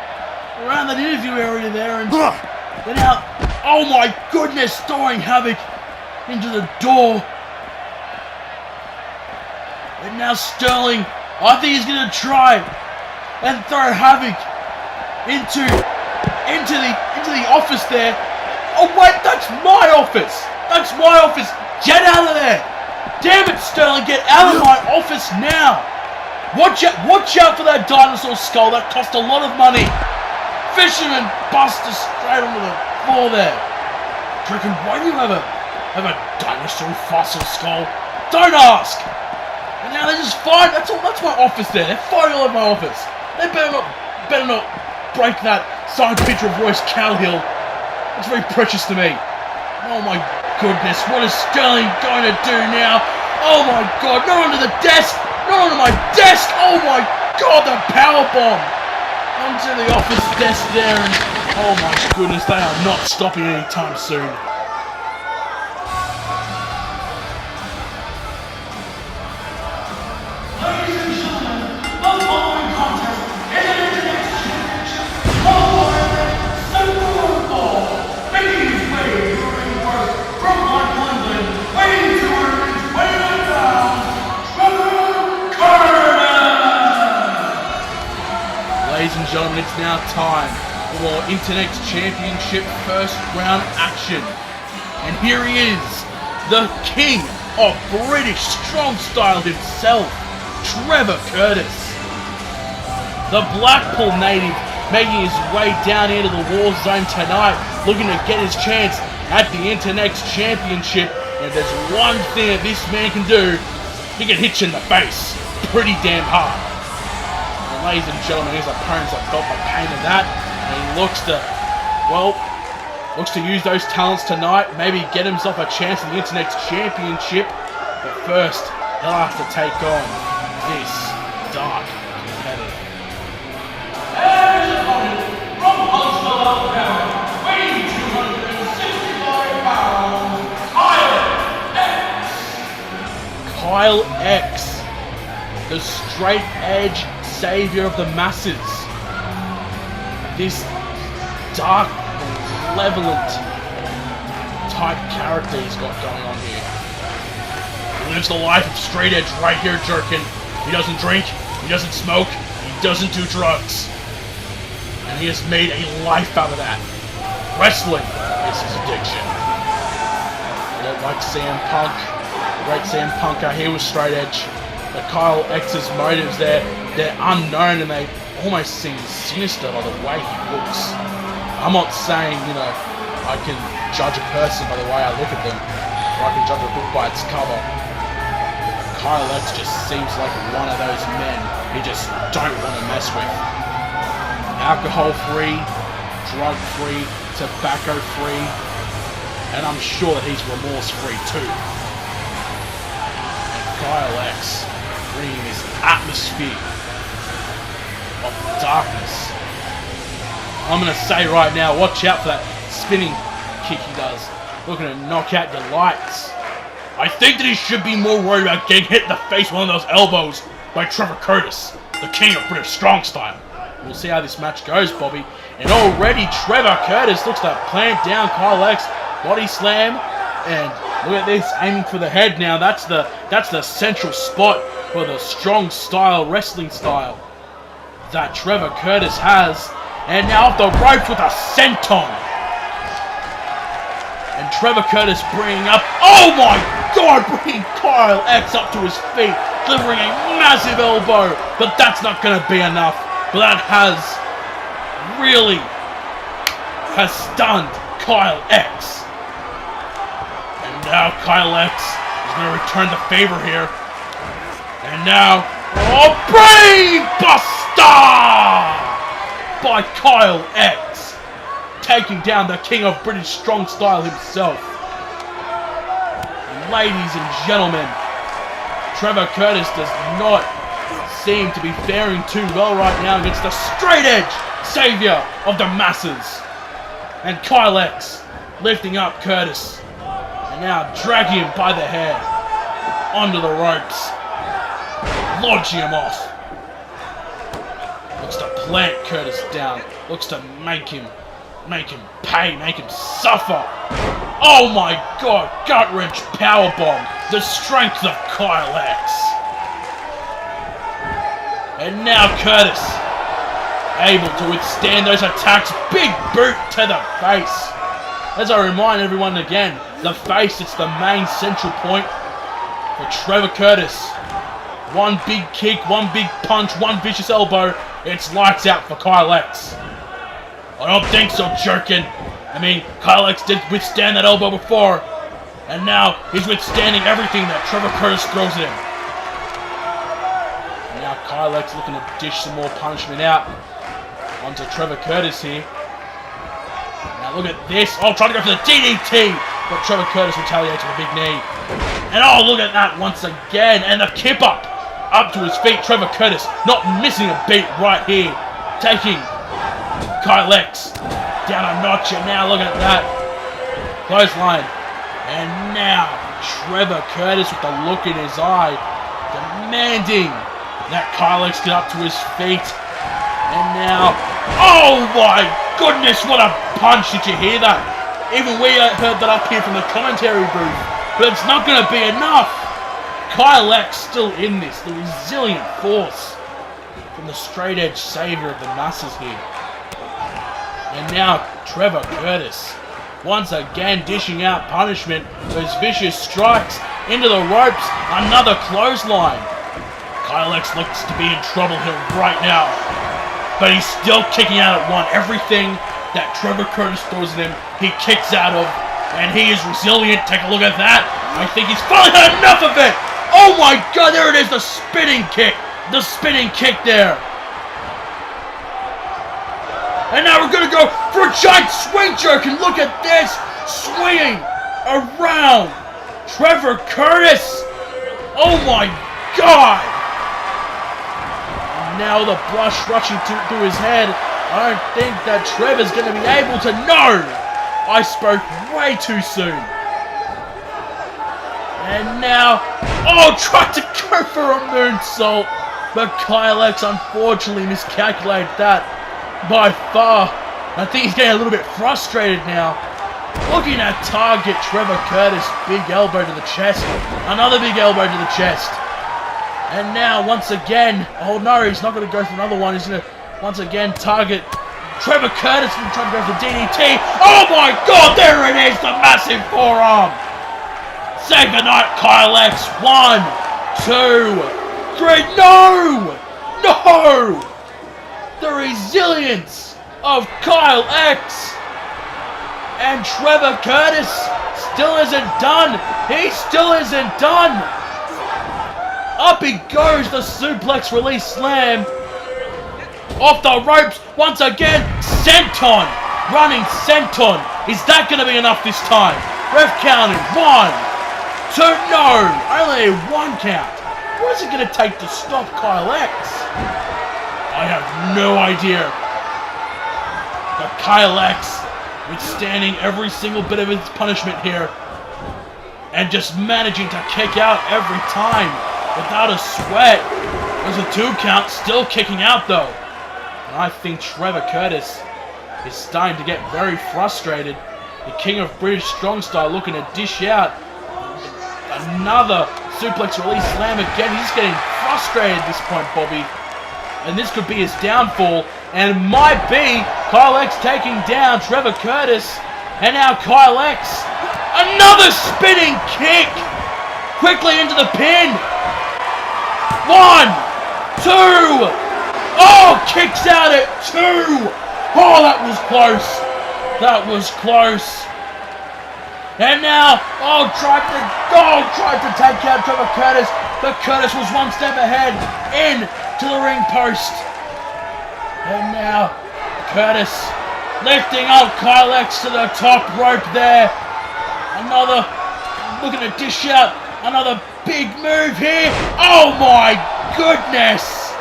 around that interview area there, and now, oh my goodness, throwing Havoc into the door. And now Stylin, I think he's gonna try and throw Havoc into the office there. Oh wait, that's my office! That's my office! Get out of there! Damn it, Stylin, get out of my office now! Watch out for that dinosaur skull, that cost a lot of money! Fisherman buster straight onto the floor there. Reckon, why do you have a dinosaur fossil skull? Don't ask! And now they just fight. That's my office there. They're fighting all over my office. They better not break that signed picture of Royce Calhill. It's very precious to me. Oh my goodness, what is Stylin going to do now? Oh my god, not under the desk! Not under my desk! Oh my god, the power bomb! Onto the office desk there, and oh my goodness, they are not stopping anytime soon. Ladies and gentlemen, it's now time for Internet's Championship first round action. And here he is, the king of British strong style himself, Trevor Kurtz. The Blackpool native making his way down into the war zone tonight, looking to get his chance at the Internet's Championship. And if there's one thing that this man can do, he can hit you in the face pretty damn hard. Ladies and gentlemen, his opponents have felt the pain of that, and he looks to use those talents tonight, maybe get himself a chance at the Internet's Championship, but first, he'll have to take on this dark competitor. And his opponent, from Huntsville, Alabama, weighing 265 pounds, Kyle X, the straight edge savior of the masses. This dark, malevolent type character he's got going on here. He lives the life of straight edge right here, Jerkin. He doesn't drink, he doesn't smoke, he doesn't do drugs. And he has made a life out of that. Wrestling is his addiction. A lot like CM Punk, the great CM Punk out here with straight edge. But Kyle X's motives, they're unknown, and they almost seem sinister by the way he looks. I'm not saying, I can judge a person by the way I look at them, or I can judge a book by its cover. Kyle X just seems like one of those men you just don't want to mess with. Alcohol-free, drug-free, tobacco-free, And I'm sure that he's remorse-free too. And Kyle X bringing this atmosphere of darkness. I'm going to say right now, watch out for that spinning kick he does. Looking to knock out your lights. I think that he should be more worried about getting hit in the face with one of those elbows by Trevor Kurtz, the king of British strong style. We'll see how this match goes, Bobby. And already Trevor Kurtz looks to plant down Kyle X. Body slam. And look at this, aiming for the head now. That's the central spot for the strong style, wrestling style that Trevor Kurtz has. And now off the ropes with a senton. And Trevor Kurtz bringing up, oh my god, bringing Kyle X up to his feet, delivering a massive elbow, but that's not going to be enough. But that has stunned Kyle X. And now Kyle X is going to return the favor here. And now, oh, brain buster by Kyle X, taking down the king of British strong style himself. And ladies and gentlemen, Trevor Kurtz does not seem to be faring too well right now against the straight edge savior of the masses. And Kyle X lifting up Kurtz and now dragging him by the hair onto the ropes, launching him off. Looks to plant Kurtz down. Looks to make him pay, make him suffer. Oh my god, gut wrench powerbomb. The strength of Kyle X. And now Kurtz able to withstand those attacks. Big boot to the face. As I remind everyone again, the face, it's the main central point for Trevor Kurtz. One big kick, one big punch, one vicious elbow. It's lights out for Kyle X. I don't think so, jerkin. I mean, Kyle X did withstand that elbow before. And now he's withstanding everything that Trevor Kurtz throws at him. And now Kyle X looking to dish some more punishment out onto Trevor Kurtz here. Now look at this. Oh, trying to go for the DDT. But Trevor Kurtz retaliates with a big knee. And oh, look at that once again. And the kip up to his feet. Trevor Kurtz not missing a beat right here. Taking Kyle X down a notch. And now look at that. Clothesline. And now Trevor Kurtz with the look in his eye, demanding that Kyle X get up to his feet. And now, oh my goodness, what a punch. Did you hear that? Even we heard that up here from the commentary booth. But it's not going to be enough. Kyle X still in this, the resilient force from the straight edge savior of the masses here. And now Trevor Kurtz once again dishing out punishment. Those vicious strikes into the ropes. Another clothesline. Kyle X looks to be in trouble here right now. But he's still kicking out at one. Everything that Trevor Kurtz throws at him, he kicks out of. And he is resilient. Take a look at that. I think he's finally had enough of it. Oh my god, there it is. The spinning kick. The spinning kick there. And now we're going to go for a giant swing jerk. And look at this. Swinging around Trevor Kurtz. Oh my god. And now the blush rushing through his head. I don't think that Trevor's going to be able to know. I spoke way too soon. And now, oh, tried to go for a moonsault. But Kyle X unfortunately miscalculated that by far. I think he's getting a little bit frustrated now. Looking at target Trevor Kurtz, big elbow to the chest. Another big elbow to the chest. And now once again, oh no, he's not going to go for another one. He's going to once again target Trevor Kurtz and trying to go for DDT. Oh my god, there it is, the massive forearm. Say goodnight, Kyle X. 1, 2, 3. No! No! The resilience of Kyle X. And Trevor Kurtz still isn't done. He still isn't done. Up he goes, the suplex release slam. Off the ropes once again. Senton. Running senton. Is that going to be enough this time? Ref counting. 1, 2, no! Only a 1 count. What is it going to take to stop Kyle X? I have no idea. But Kyle X withstanding every single bit of his punishment here and just managing to kick out every time without a sweat. There's a 2 count, still kicking out though. And I think Trevor Kurtz is starting to get very frustrated. The King of British Strong Style looking to dish out. Another suplex release slam again. He's getting frustrated at this point, Bobby. And this could be his downfall. And might be Kyle X taking down Trevor Kurtz. And now Kyle X. Another spinning kick. Quickly into the pin. 1, 2. Oh, kicks out at 2. Oh, that was close. That was close. And now, tried to take out Trevor Kurtz, but Kurtz was 1 step ahead into the ring post. And now, Kurtz lifting up Kyle X to the top rope there. Another, looking to dish out, another big move here. Oh my goodness!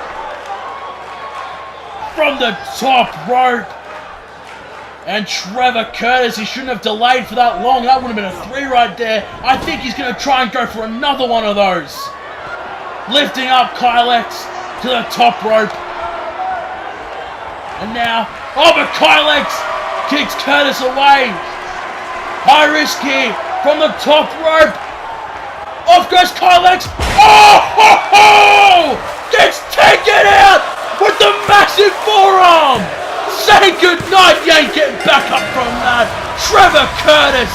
From the top rope. And Trevor Kurtz, he shouldn't have delayed for that long. That would have been a 3 right there. I think he's going to try and go for another one of those. Lifting up Kyle X to the top rope. And now, but Kyle X kicks Kurtz away. High risk here from the top rope. Off goes Kyle X. Oh! Gets taken out with the massive forearm. Say goodnight, you ain't getting back up from that. Trevor Kurtz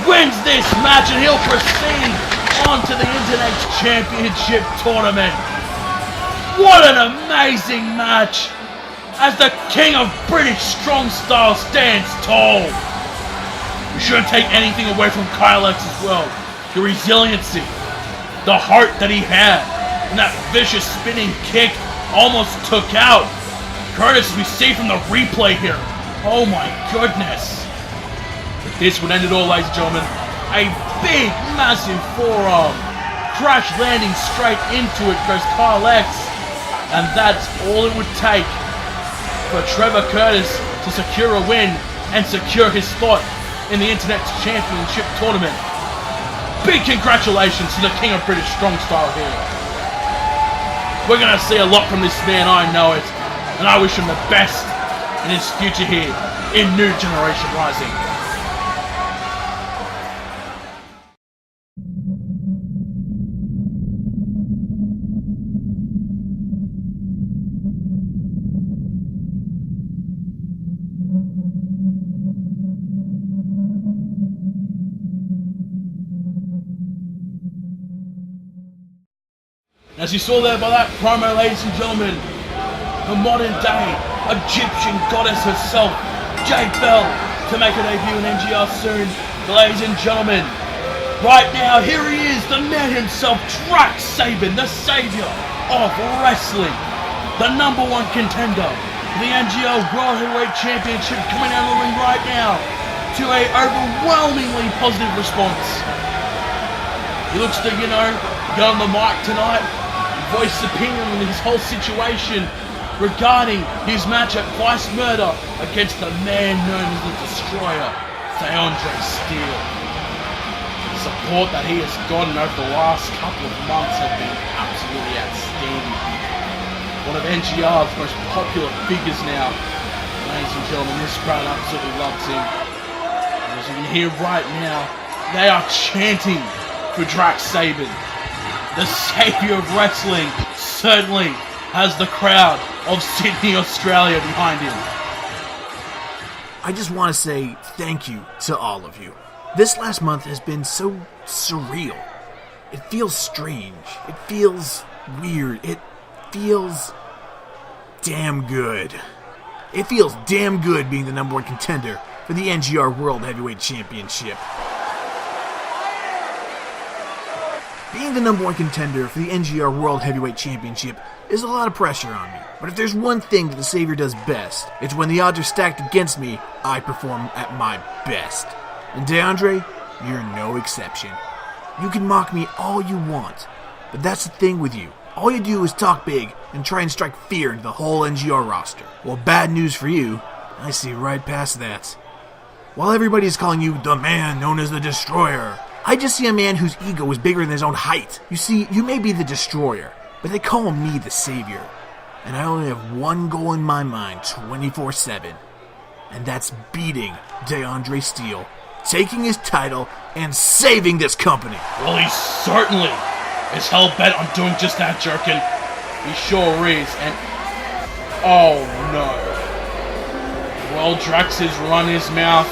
wins this match and he'll proceed on to the Internet Championship Tournament. What an amazing match as the King of British Strong Style stands tall. We shouldn't take anything away from Kyle X as well. The resiliency, the heart that he had, and that vicious spinning kick almost took out Kurtz, as we see from the replay here. Oh my goodness. But this would end it all, ladies and gentlemen. A big, massive forearm. Crash landing straight into it goes Kyle X. And that's all it would take for Trevor Kurtz to secure a win and secure his spot in the Internet Championship Tournament. Big congratulations to the King of British Strong Style here. We're going to see a lot from this man, I know it. And I wish him the best in his future here in New Generation Rising. As you saw there by that promo, ladies and gentlemen, the modern day Egyptian goddess herself, Jade Bell, to make her debut in NGR soon. Ladies and gentlemen, right now, here he is, the man himself, Drax Sabin, the savior of wrestling, the #1 contender for the NGR World Heavyweight Championship, coming out of the ring right now to a overwhelmingly positive response. He looks to, get on the mic tonight, voice his opinion on this whole situation regarding his match at Vice Murder against the man known as the Destroyer, DeAndre Steele. The support that he has gotten over the last couple of months has been absolutely outstanding. One of NGR's most popular figures now. Ladies and gentlemen, this crowd absolutely loves him. And as you can hear right now, they are chanting for Drax Sabin. The savior of wrestling certainly has the crowd of Sydney, Australia behind him. I just want to say thank you to all of you. This last month has been so surreal. It feels strange. It feels weird. It feels damn good. It feels damn good being the #1 contender for the NGR World Heavyweight Championship. Being the #1 contender for the NGR World Heavyweight Championship is a lot of pressure on me. But if there's one thing that the Savior does best, it's when the odds are stacked against me, I perform at my best. And DeAndre, you're no exception. You can mock me all you want, but that's the thing with you. All you do is talk big and try and strike fear into the whole NGR roster. Well, bad news for you, I see right past that. While everybody is calling you the man known as the Destroyer, I just see a man whose ego is bigger than his own height. You see, you may be the Destroyer, but they call me the Savior. And I only have one goal in my mind 24/7. And that's beating DeAndre Steele, taking his title, and saving this company. Well, he certainly is hell-bent on doing just that, Jerkin. He sure is, and... oh, no. Well, Drax has run his mouth.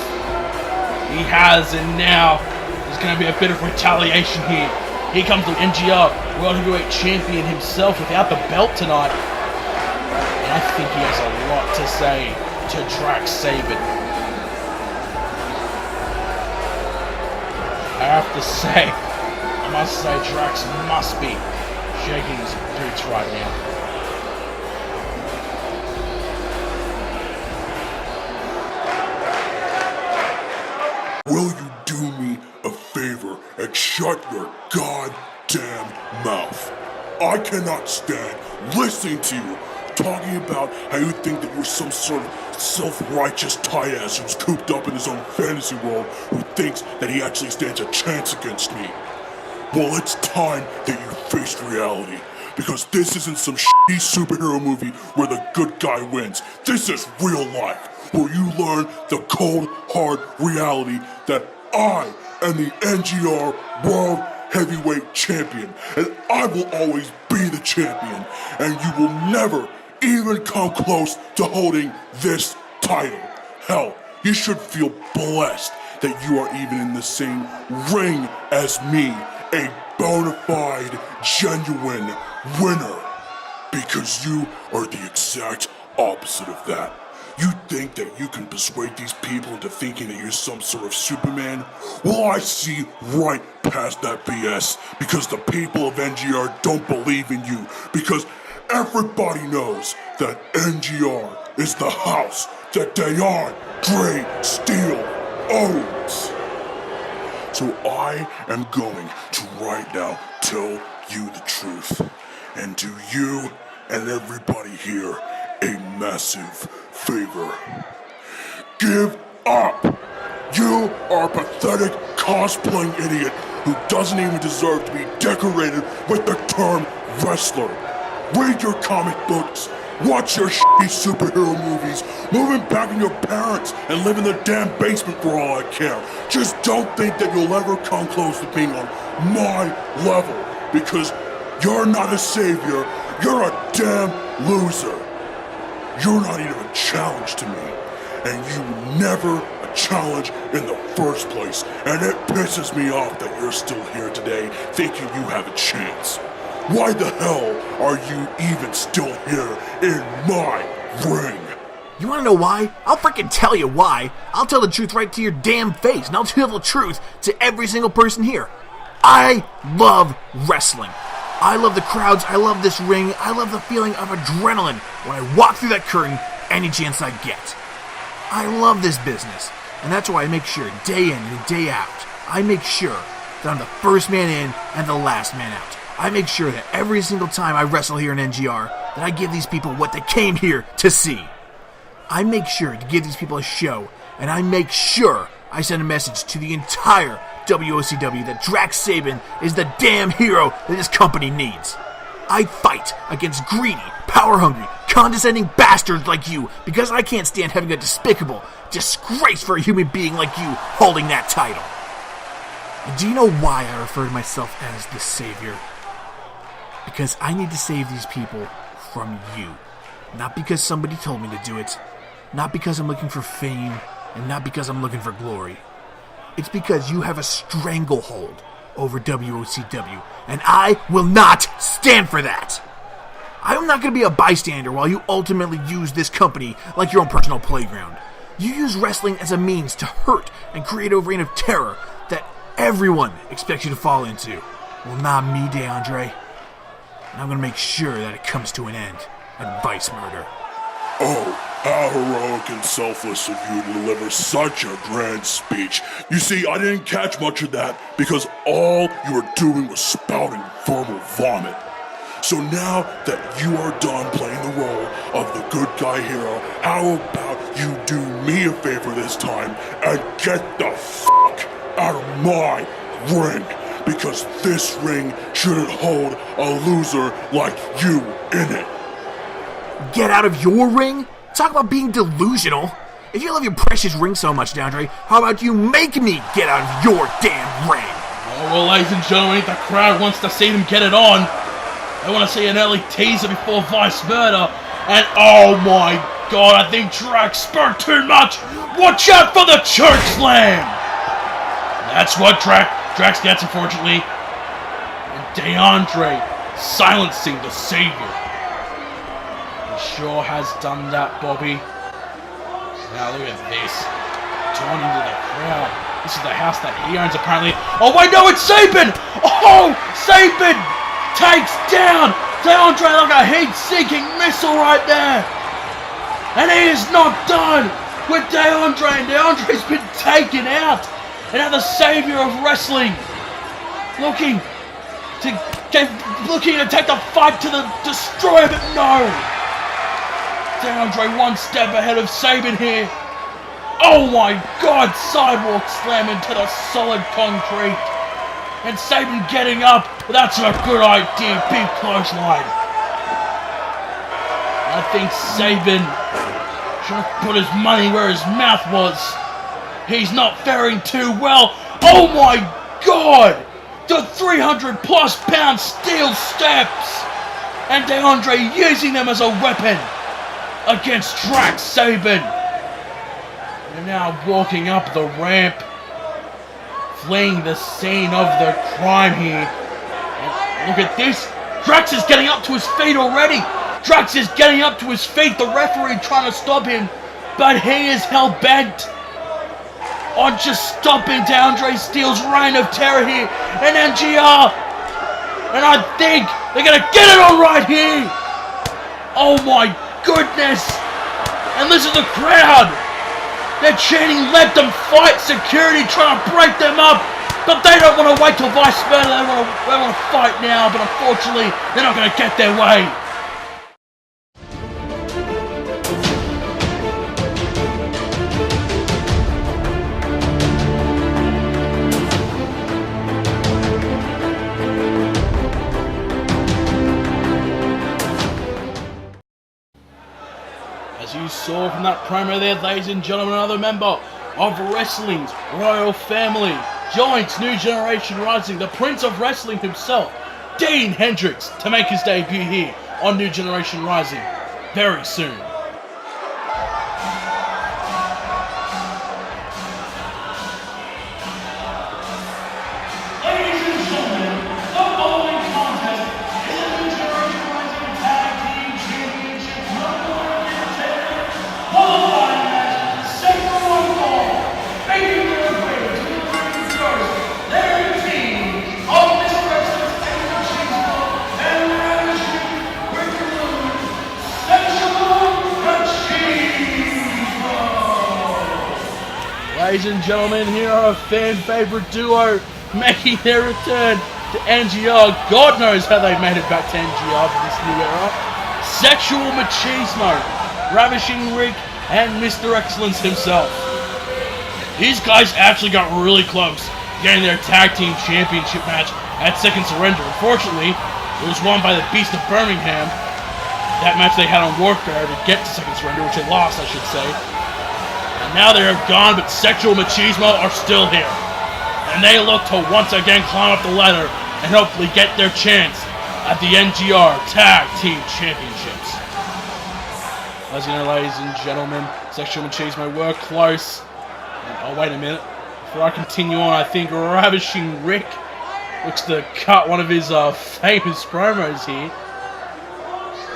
He has, and now there's going to be a bit of retaliation here. Here comes the NGR World Heavyweight Champion himself without the belt tonight. And I think he has a lot to say to Drax Sabin. I must say, Drax must be shaking his boots right now. Will you do me a favor and shut your goddamn mouth? I cannot stand listening to you talking about how you think that you're some sort of self-righteous tie-ass who's cooped up in his own fantasy world who thinks that he actually stands a chance against me. Well, it's time that you faced reality, because this isn't some shitty superhero movie where the good guy wins. This is real life, where you learn the cold, hard reality that I am the NGR World Heavyweight Champion, and I will always be the champion, and you will never even come close to holding this title. Hell, you should feel blessed that you are even in the same ring as me, a bona fide, genuine winner, because you are the exact opposite of that. You think that you can persuade these people into thinking that you're some sort of Superman? Well, I see right past that BS, because the people of NGR don't believe in you, because everybody knows that NGR is the house that DeAndre Steele owns. So I am going to right now tell you the truth, and do you and everybody here a massive favor. Give up! You are a pathetic cosplaying idiot who doesn't even deserve to be decorated with the term wrestler. Read your comic books, watch your shitty superhero movies, move in back in your parents, and live in the damn basement for all I care. Just don't think that you'll ever come close to being on my level, because you're not a savior, you're a damn loser. You're not even a challenge to me, and you were never a challenge in the first place, and it pisses me off that you're still here today thinking you have a chance. Why the hell are you even still here in my ring? You wanna know why? I'll freaking tell you why. I'll tell the truth right to your damn face, and I'll tell the truth to every single person here. I love wrestling. I love the crowds, I love this ring, I love the feeling of adrenaline when I walk through that curtain any chance I get. I love this business, and that's why I make sure day in and day out, I make sure that I'm the first man in and the last man out. I make sure that every single time I wrestle here in NGR, that I give these people what they came here to see. I make sure to give these people a show, and I make sure I send a message to the entire WOCW that Drax Sabin is the damn hero that this company needs. I fight against greedy, power-hungry, condescending bastards like you because I can't stand having a despicable disgrace for a human being like you holding that title. And do you know why I refer to myself as the Savior? Because I need to save these people from you. Not because somebody told me to do it, not because I'm looking for fame, and not because I'm looking for glory. It's because you have a stranglehold over WOCW, and I will not stand for that. I'm not going to be a bystander while you ultimately use this company like your own personal playground. You use wrestling as a means to hurt and create a reign of terror that everyone expects you to fall into. Well, not me, DeAndre. And I'm going to make sure that it comes to an end. Advice murder. Oh, How heroic and selfless of you to deliver such a grand speech. You see, I didn't catch much of that because all you were doing was spouting verbal vomit. So now that you are done playing the role of the good guy hero, how about you do me a favor this time and get the fuck out of my ring? Because this ring shouldn't hold a loser like you in it. Get out of your ring? Talk about being delusional. If you love your precious ring so much, DeAndre, how about you make me get out of your damn ring? Oh, well, ladies and gentlemen, the crowd wants to see them get it on. They want to see an early teaser before Vice Murder. And oh my god, I think Drax spoke too much. Watch out for the choke slam. That's what Drax gets, unfortunately. And DeAndre silencing the Savior. He sure has done that, Bobby. Now look at this. Torn into the crowd. This is the house that he owns, apparently. Oh wait, no, it's Sabin! Oh, Sabin takes down DeAndre like a heat-seeking missile right there. And he is not done with DeAndre. And DeAndre's been taken out. And now the savior of wrestling looking to take the fight to the destroyer, but no. DeAndre one step ahead of Sabin here. Oh my god, sidewalk slam into the solid concrete. And Sabin getting up, but that's a good idea, big clothesline. I think Sabin should have put his money where his mouth was. He's not faring too well. Oh my god! The 300 plus pound steel steps! And DeAndre using them as a weapon against Drax Sabin. And now walking up the ramp, fleeing the scene of the crime here. And look at this. Drax is getting up to his feet already. Drax is getting up to his feet. The referee trying to stop him, but he is hell-bent on just stopping DeAndre Steele's reign of terror here. And MGR. And I think they're going to get it all right here. Oh my goodness. And listen to the crowd. They're chanting, let them fight, security trying to break them up. But they don't want to wait till Vice Murder. They want to fight now. But unfortunately, they're not going to get their way. As you saw from that promo there, ladies and gentlemen, another member of wrestling's royal family joins New Generation Rising, the Prince of Wrestling himself, Dean Hendricks, to make his debut here on New Generation Rising very soon. Ladies and gentlemen, here are a fan favorite duo making their return to NGR. God knows how they made it back to NGR for this new era. Sexual Machismo, Ravishing Rick, and Mr. Excellence himself. These guys actually got really close getting their tag team championship match at Second Surrender. Unfortunately, it was won by the Beast of Birmingham. That match they had on Warfare to get to Second Surrender, which they lost, I should say. And now they are gone, but Sexual Machismo are still here. And they look to once again climb up the ladder and hopefully get their chance at the NGR Tag Team Championships. As you know, ladies and gentlemen, Sexual Machismo were close. And, oh, wait a minute. Before I continue on, I think Ravishing Rick looks to cut one of his famous promos here.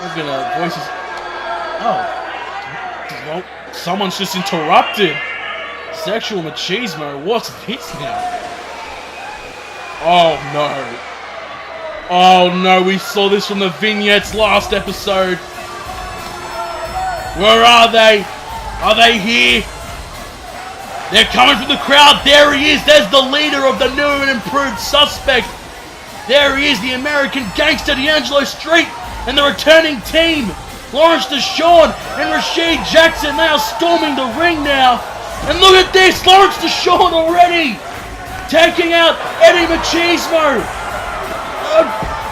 I'm gonna voice his... Oh. Well, someone's just interrupted. Sexual Machismo, what's this now? Oh no. Oh no, we saw this from the vignettes last episode. Where are they? Are they here? They're coming from the crowd. There he is. There's the leader of the new and improved Suspect. There he is, the American gangster D'Angelo Street, and the returning team. Lawrence Deshawn and Rashid Jackson, they are storming the ring now. And look at this, Lawrence Deshawn already taking out Eddie Machismo. A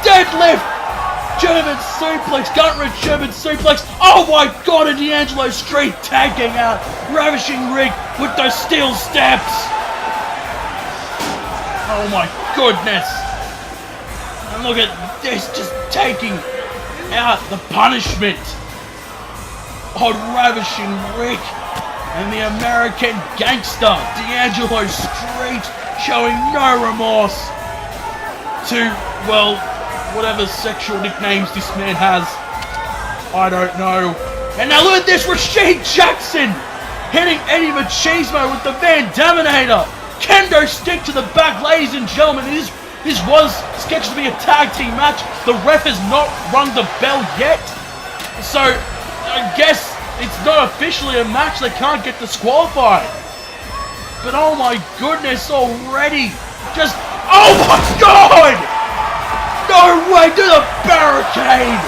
deadlift, German suplex, gut-wrench German suplex. Oh my God, and D'Angelo Street tagging out Ravishing Rick with those steel steps. Oh my goodness. And look at this, just taking out the punishment on Ravishing Rick and the American gangster D'Angelo Street, showing no remorse to, well, whatever sexual nicknames this man has. I don't know. And now look at this, Rashid Jackson hitting Eddie Machismo with the Van Daminator. Kendo stick to the back, ladies and gentlemen. This was scheduled to be a tag team match. The ref has not rung the bell yet. So, I guess it's not officially a match. They can't get disqualified. But oh my goodness, already. Just, oh my God! No way, to the barricade!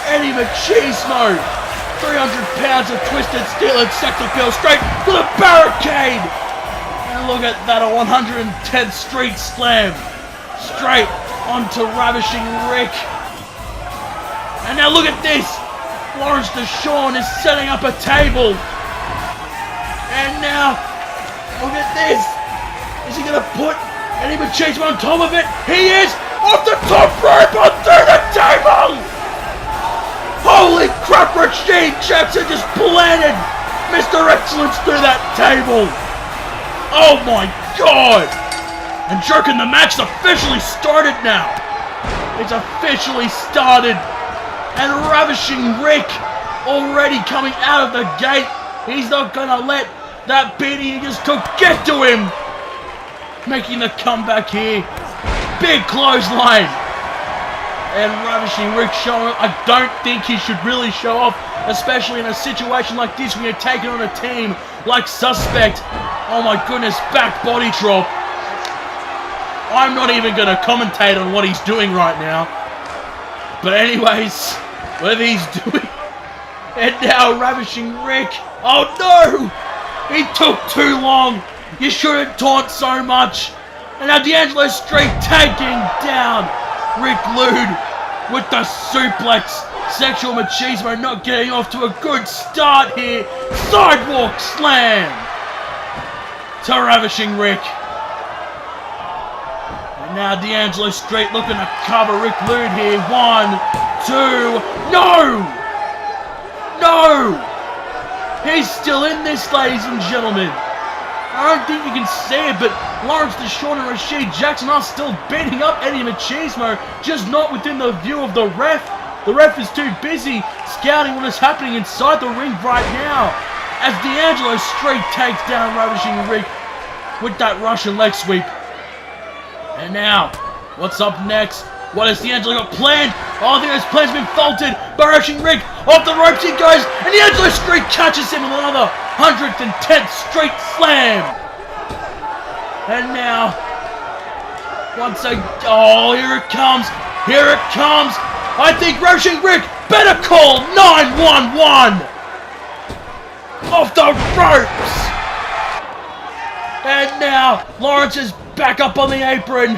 Eddie Machismo, 300 pounds of twisted steel and sector straight to the barricade! And look at that, a 110th Street Slam. Straight onto Ravishing Rick. And now look at this. Lawrence Deshawn is setting up a table. And now, look at this. Is he going to put Eddie Machismo on top of it? He is! Off the top rope onto the table! Holy crap, Rashid Jackson just planted Mr. Excellence through that table. Oh my God! And jerking, the match is officially started now. It's officially started. And Ravishing Rick already coming out of the gate. He's not gonna let that beating he just took get to him. Making the comeback here. Big clothesline. And Ravishing Rick showing, I don't think he should really show off, especially in a situation like this when you're taking on a team like Suspect. Oh my goodness, back body drop. I'm not even going to commentate on what he's doing right now. But anyways, whatever he's doing. And now Ravishing Rick. Oh no! He took too long. You shouldn't taunt so much. And now D'Angelo Street taking down Rick Lude with the suplex. Sexual Machismo not getting off to a good start here. Sidewalk slam to Ravishing Rick. And now D'Angelo Street looking to cover Rick Lude here. 1, 2, no! No! He's still in this, ladies and gentlemen. I don't think you can see it, but Lawrence Deshawn and Rashid Jackson are still beating up Eddie Machismo, just not within the view of the ref. The ref is too busy scouting what is happening inside the ring right now, as D'Angelo Street takes down Ravishing Rick with that Russian leg sweep. And now, what's up next? What has D'Angelo got planned? Oh, I think his plan's been faulted. Ravishing Rick off the ropes he goes, and D'Angelo Street catches him with another 110th Street Slam. And now, once again, oh, here it comes. Here it comes. I think Ravishing Rick better call 911. Off the ropes. And now, Lawrence is back up on the apron.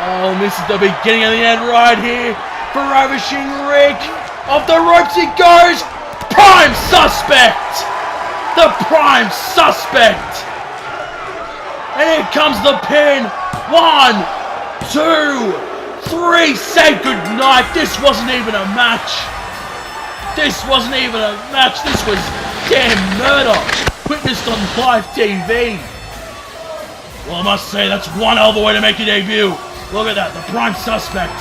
Oh, this is the beginning of the end right here for Ravishing Rick. Off the ropes he goes. Prime Suspect. The Prime Suspect. And here comes the pin. 1, 2, 3. Say goodnight. This wasn't even a match. This wasn't even a match. This was damn murder. Witnessed on live TV. Well, I must say, that's one hell of a way to make your debut. Look at that, the Prime Suspect.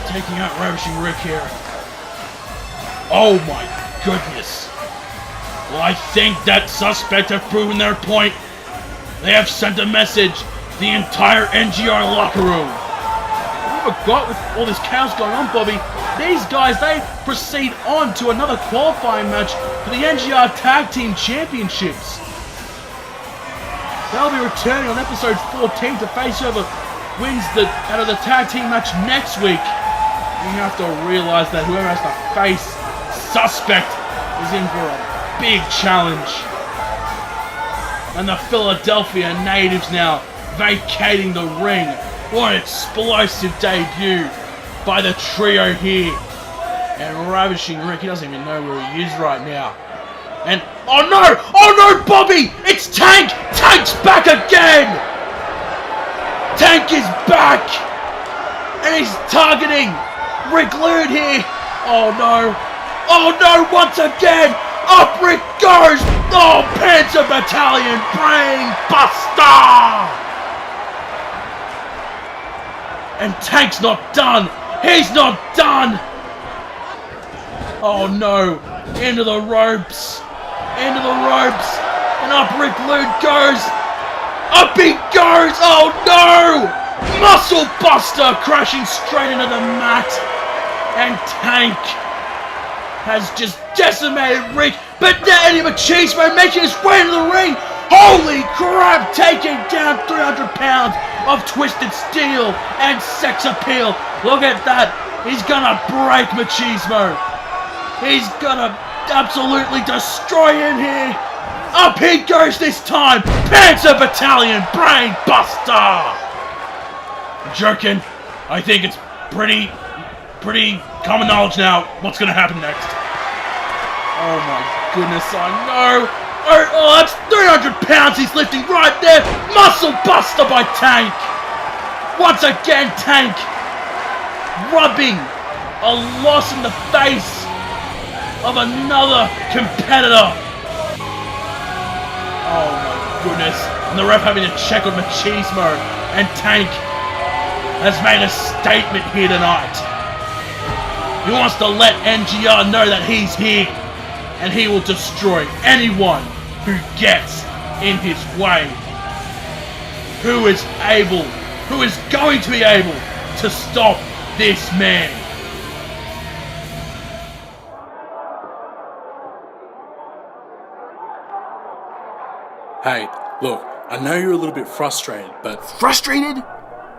Taking out Ravishing Rick here. Oh my goodness. Well, I think that Suspect have proven their point. They have sent a message to the entire NGR locker room. forgot with all this chaos going on, Bobby, these guys, they proceed on to another qualifying match for the NGR Tag Team Championships. They'll be returning on episode 14 to face whoever wins out of the tag team match next week. You have to realize that whoever has to face Suspect is in for a big challenge. And the Philadelphia natives now vacating the ring. What an explosive debut by the trio here. And Ravishing Rick, he doesn't even know where he is right now. And, oh no, Bobby! It's Tank! Tank's back again! Tank is back! And he's targeting Rick Lude here. Oh no, once again! Up Rick goes! Oh, Panzer Battalion Brain Buster! And Tank's not done! He's not done! Oh no, into the ropes! And up Rick Lude goes! Up he goes! Oh no! Muscle Buster crashing straight into the mat! And Tank has just decimated Rick, but Eddie Machismo making his way into the ring! Holy crap! Taking down 300 pounds of twisted steel and sex appeal! Look at that! He's gonna break Machismo! He's gonna absolutely destroy him here! Up he goes this time! Panzer Battalion Brain Buster! Jerkin, I think it's pretty common knowledge now what's gonna happen next. Oh my goodness, I know! Oh, that's 300 pounds he's lifting right there! Muscle Buster by Tank! Once again, Tank rubbing a loss in the face of another competitor. Oh my goodness. And the ref having to check on Machismo, and Tank has made a statement here tonight. He wants to let NGR know that he's here, and he will destroy anyone who gets in his way. Who is going to be able to stop this man? Hey, look, I know you're a little bit frustrated, but... Frustrated?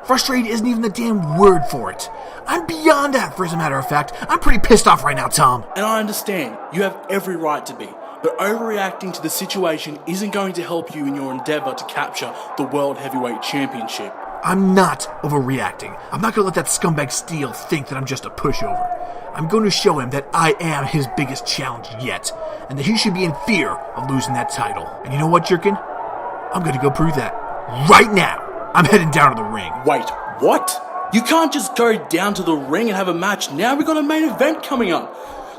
Frustrated isn't even the damn word for it. I'm beyond that, for as a matter of fact. I'm pretty pissed off right now, Tom. And I understand, you have every right to be, but overreacting to the situation isn't going to help you in your endeavour to capture the World Heavyweight Championship. I'm not overreacting. I'm not going to let that scumbag Steel think that I'm just a pushover. I'm going to show him that I am his biggest challenge yet, and that he should be in fear of losing that title. And you know what, Jerkin? I'm going to go prove that right now. I'm heading down to the ring. Wait, what? You can't just go down to the ring and have a match now. We've got a main event coming up.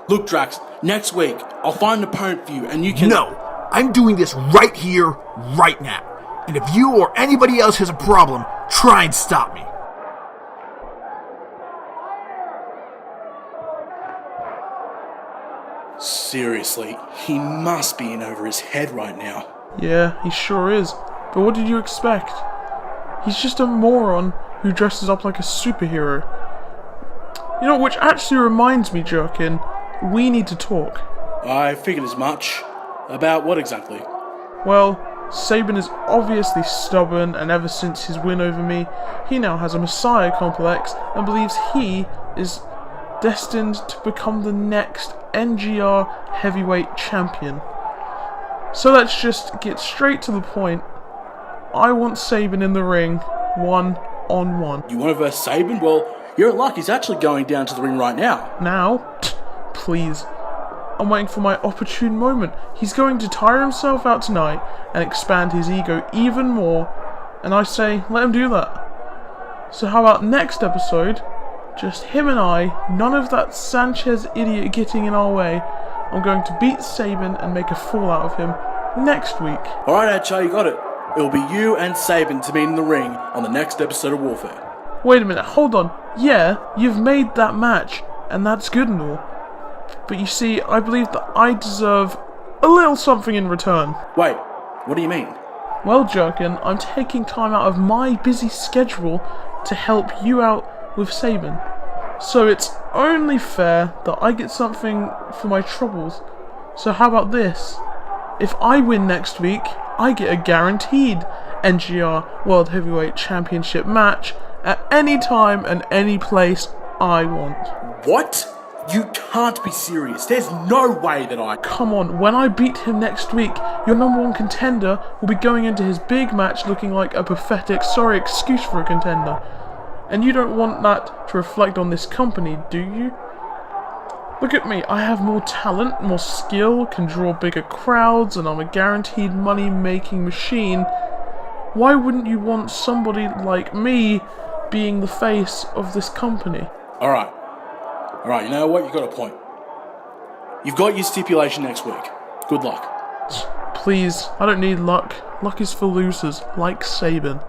Look, Drax, next week, I'll find an opponent for you and you can... No, I'm doing this right here, right now. And if you or anybody else has a problem, try and stop me. Seriously, he must be in over his head right now. Yeah, he sure is. But what did you expect? He's just a moron who dresses up like a superhero. You know, which actually reminds me, Jerkin, we need to talk. I figured as much. About what exactly? Well, Sabin is obviously stubborn, and ever since his win over me, he now has a messiah complex and believes he is destined to become the next NGR heavyweight champion. So let's just get straight to the point. I want Sabin in the ring, 1-on-1. You want to verse Sabin? Well, you're in luck. He's actually going down to the ring right now. Now? Please. I'm waiting for my opportune moment. He's going to tire himself out tonight and expand his ego even more, and I say, let him do that. So how about next episode, just him and I, none of that Sanchez idiot getting in our way. I'm going to beat Sabin and make a fool out of him next week. Alright, HR, you got it. It'll be you and Sabin to meet in the ring on the next episode of Warfare. Wait a minute, hold on. Yeah, you've made that match, and that's good and all. But you see, I believe that I deserve a little something in return. Wait, what do you mean? Well, Jerkin, I'm taking time out of my busy schedule to help you out with Sabin. So it's only fair that I get something for my troubles. So how about this? If I win next week, I get a guaranteed NGR World Heavyweight Championship match at any time and any place I want. What? You can't be serious. There's no way that I... Come on, when I beat him next week, your number one contender will be going into his big match looking like a pathetic, sorry excuse for a contender. And you don't want that to reflect on this company, do you? Look at me, I have more talent, more skill, can draw bigger crowds, and I'm a guaranteed money-making machine. Why wouldn't you want somebody like me being the face of this company? Alright, you know what? You got a point. You've got your stipulation next week. Good luck. Please, I don't need luck. Luck is for losers, like Sabin.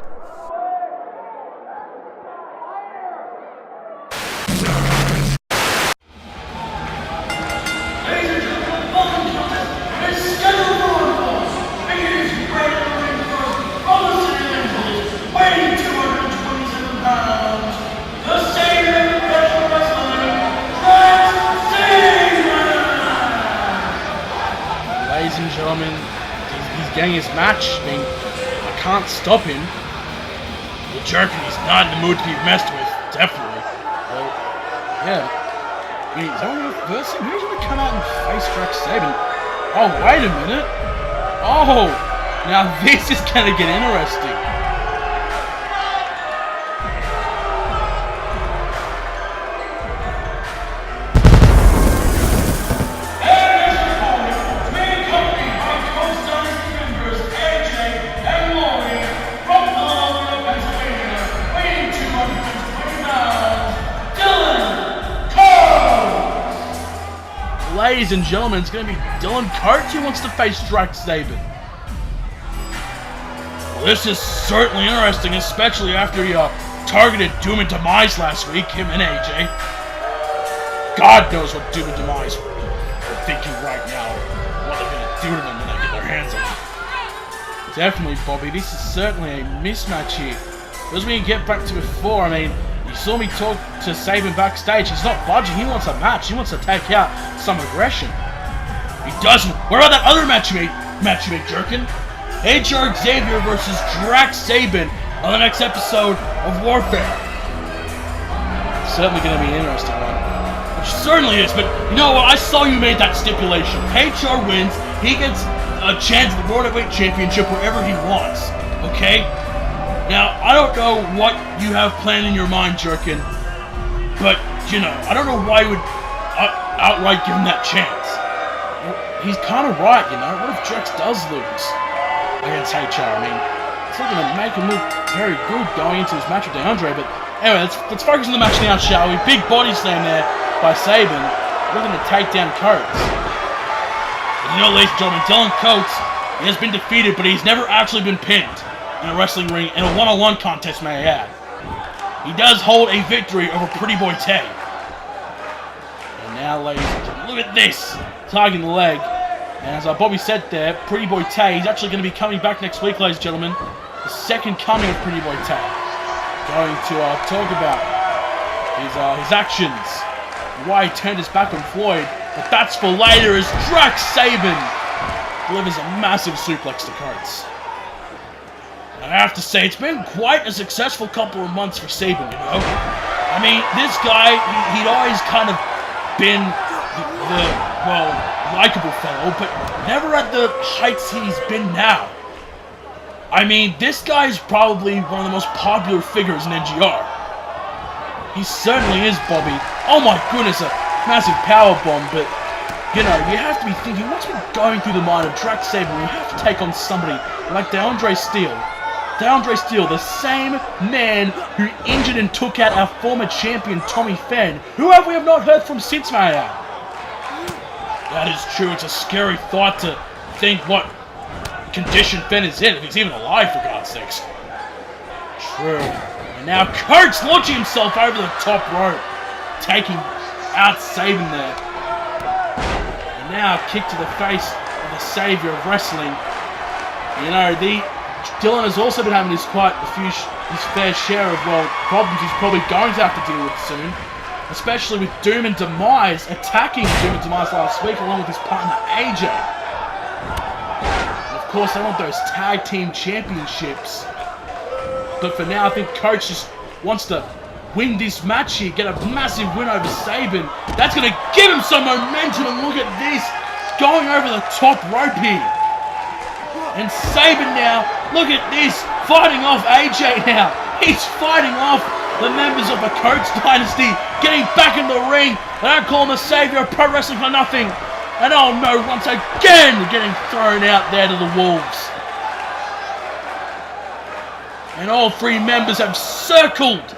Ladies and gentlemen, he's getting his match. I mean, I can't stop him. The jerk, he's not in the mood to be messed with, definitely. Well, yeah. I mean, is that one of the first thing? Who's going to come out and face Drax Sabin? Oh, wait a minute. Oh, now this is going to get interesting. Ladies and gentlemen, it's going to be Kurtz who wants to face Drax Sabin. Well, this is certainly interesting, especially after he targeted Doom and Demise last week, him and AJ. God knows what Doom and Demise are thinking right now, what they're going to do to them when they get their hands on them. Definitely, Bobby, this is certainly a mismatch here. But as we can get back to before, I mean, you saw me talk to Sabin backstage. He's not budging. He wants a match. He wants to take out some aggression. He doesn't. What about that other match you made, Jerkin? HR Xavier versus Drax Sabin on the next episode of Warfare. Certainly going to be an interesting one. Which certainly is, but you know what? I saw you made that stipulation. HR wins. He gets a chance at the World Heavyweight Championship wherever he wants. Okay? Now, I don't know what you have planned in your mind, Jerkin, but, you know, I don't know why you would outright give him that chance. Well, he's kind of right, you know. What if Drax does lose against HR? I mean, it's not going to make him look very good going into his match with DeAndre, but anyway, let's focus on the match now, shall we? Big body slam there by Sabin, looking to take down Kurtz. But you know, ladies and gentlemen, Dylan Kurtz, he has been defeated, but he's never actually been pinned in a wrestling ring, in a one-on-one contest, may I add. He does hold a victory over Pretty Boy Tay. And now, ladies and gentlemen, look at this! Targeting the leg. And as Bobby said there, Pretty Boy Tay, he's actually going to be coming back next week, ladies and gentlemen. The second coming of Pretty Boy Tay. Going to talk about his actions, why he turned his back on Floyd. But that's for later as Drax Sabin delivers a massive suplex to Kurtz. I have to say, it's been quite a successful couple of months for Sabin, you know? I mean, this guy, he'd always kind of been the likable fellow, but never at the heights he's been now. I mean, this guy is probably one of the most popular figures in NGR. He certainly is, Bobby. Oh my goodness, a massive powerbomb, but, you know, you have to be thinking, what's been going through the mind of Drax Sabin when you have to take on somebody like DeAndre Steele? DeAndre Steele, the same man who injured and took out our former champion Tommy Fenn, who we have not heard from since, may I add. That is true, it's a scary thought to think what condition Fenn is in, if he's even alive, for God's sakes. True. And now Kurtz launching himself over the top rope, taking out Sabin there. And now a kick to the face of the savior of wrestling. You know, Dylan has also been having quite a few his fair share of, well, problems he's probably going to have to deal with soon. Especially with Doom and Demise attacking Doom and Demise last week along with his partner AJ. And of course, they want those tag team championships. But for now, I think Coach just wants to win this match here, get a massive win over Sabin. That's going to give him some momentum, and look at this, going over the top rope here. And Sabin now, look at this, fighting off AJ now. He's fighting off the members of the Kurtz dynasty, getting back in the ring. They don't call him a savior of pro wrestling for nothing. And oh no, once again, getting thrown out there to the wolves. And all three members have circled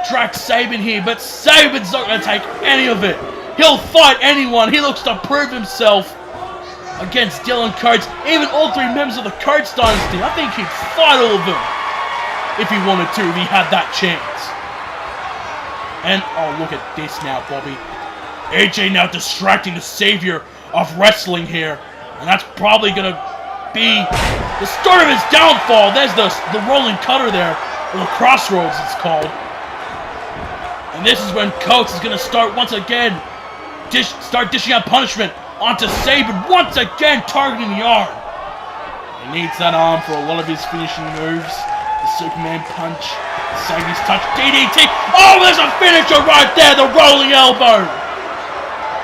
Drax Sabin here, but Sabin's not going to take any of it. He'll fight anyone. He looks to prove himself against Dylan Kurtz. Even all three members of the Kurtz dynasty. I think he'd fight all of them if he wanted to, if he had that chance. And, oh, look at this now, Bobby. AJ now distracting the savior of wrestling here. And that's probably going to be the start of his downfall. There's the rolling cutter there, or the crossroads it's called. And this is when Kurtz is going to start once again, start dishing out punishment onto Sabin, once again targeting the arm. He needs that arm for a lot of his finishing moves. The Superman punch, the Savior's touch, DDT. Oh, there's a finisher right there, the rolling elbow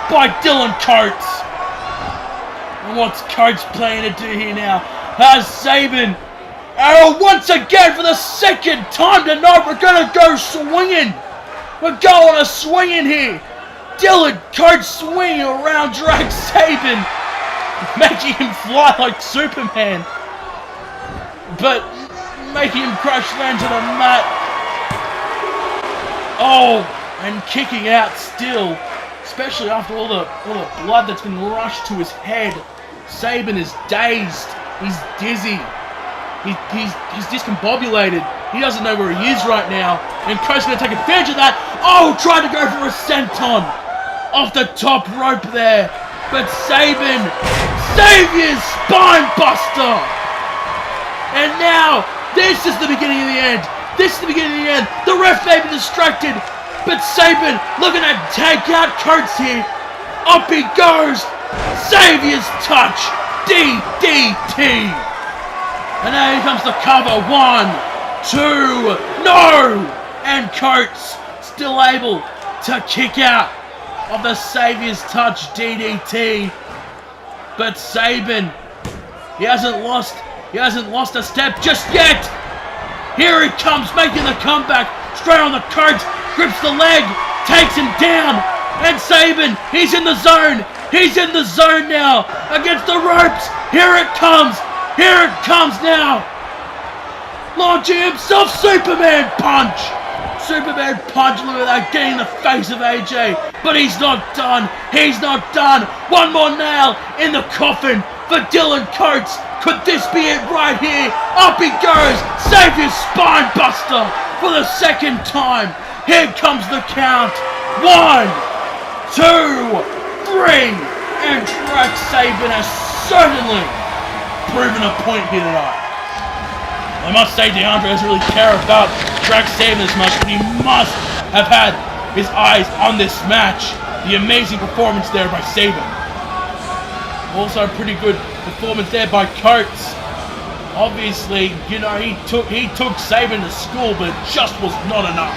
by Dylan Kurtz. And what's Kurtz playing to do here now? Has Sabin arrow once again for the second time tonight. We're going to go swinging. We're going a swinging here. Dylan Kurtz swinging around Drax Sabin, making him fly like Superman, but making him crash land to the mat. Oh, and kicking out still, especially after all the blood that's been rushed to his head. Sabin is dazed. He's dizzy. He's discombobulated. He doesn't know where he is right now. And Kurtz going to take advantage of that. Oh, tried to go for a senton off the top rope there. But Sabin, Savior's spine buster. And now, this is the beginning of the end. This is the beginning of the end. The ref may be distracted, but Sabin looking to take out Kurtz here. Up he goes. Savior's touch. DDT. And now here comes the cover. 1, 2, no! And Kurtz still able to kick out of the Savior's touch DDT. But Sabin, he hasn't lost a step just yet. Here he comes, making the comeback. Straight on the Kurtz, grips the leg, takes him down. And Sabin, he's in the zone. He's in the zone now against the ropes. Here it comes. Here it comes now. Launching himself, Superman punch. Superman punch, look at that, getting in the face of AJ. But he's not done. He's not done. One more nail in the coffin for Dylan Kurtz. Could this be it right here? Up he goes. Savior's spine buster for the second time. Here comes the count. 1, 2, 3. And Drax Sabin has certainly proven a point here tonight. I must say DeAndre doesn't really care about Drax Sabin as much, but he must have had his eyes on this match. The amazing performance there by Sabin. Also a pretty good performance there by Kurtz. Obviously, you know, he took Sabin to school, but it just was not enough.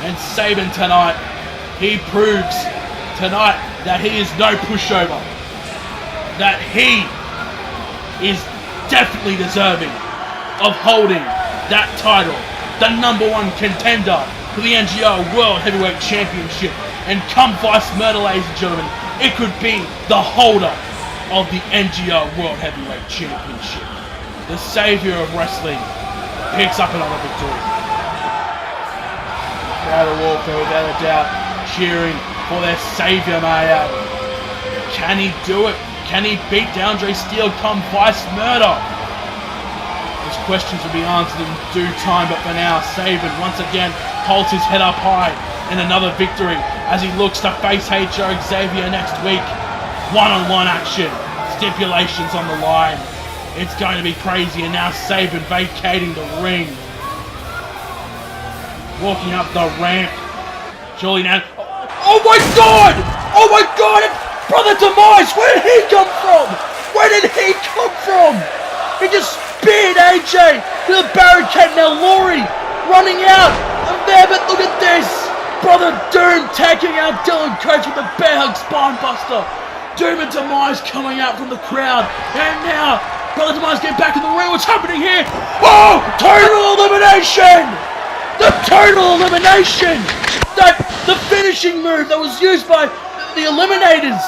And Sabin tonight, he proves tonight that he is no pushover. That he is definitely deserving of holding that title, the #1 contender for the NGO World Heavyweight Championship. And come Vice Murder, ladies and gentlemen, it could be the holder of the NGO World Heavyweight Championship. The savior of wrestling picks up another victory. Crowd of warfare, without a doubt, cheering for their savior, mate. Can he do it? Can he beat DeAndre Steele come Vice Murder? Those questions will be answered in due time, but for now, Sabin once again holds his head up high in another victory as he looks to face H.O. Xavier next week. One-on-one action, stipulations on the line. It's going to be crazy, and now Sabin vacating the ring. Walking up the ramp. Surely now... Oh my god! Oh my god! It's Brother Demise! Where did he come from? Where did he come from? He just speared AJ to the barricade. Now Laurie running out of there, but look at this. Brother Doom taking out Dylan Coates with the bear hug spine buster. Doom and Demise coming out from the crowd. And now, Brother Demise getting back in the ring. What's happening here? Oh! Total elimination! The total elimination! The finishing move that was used by the Eliminators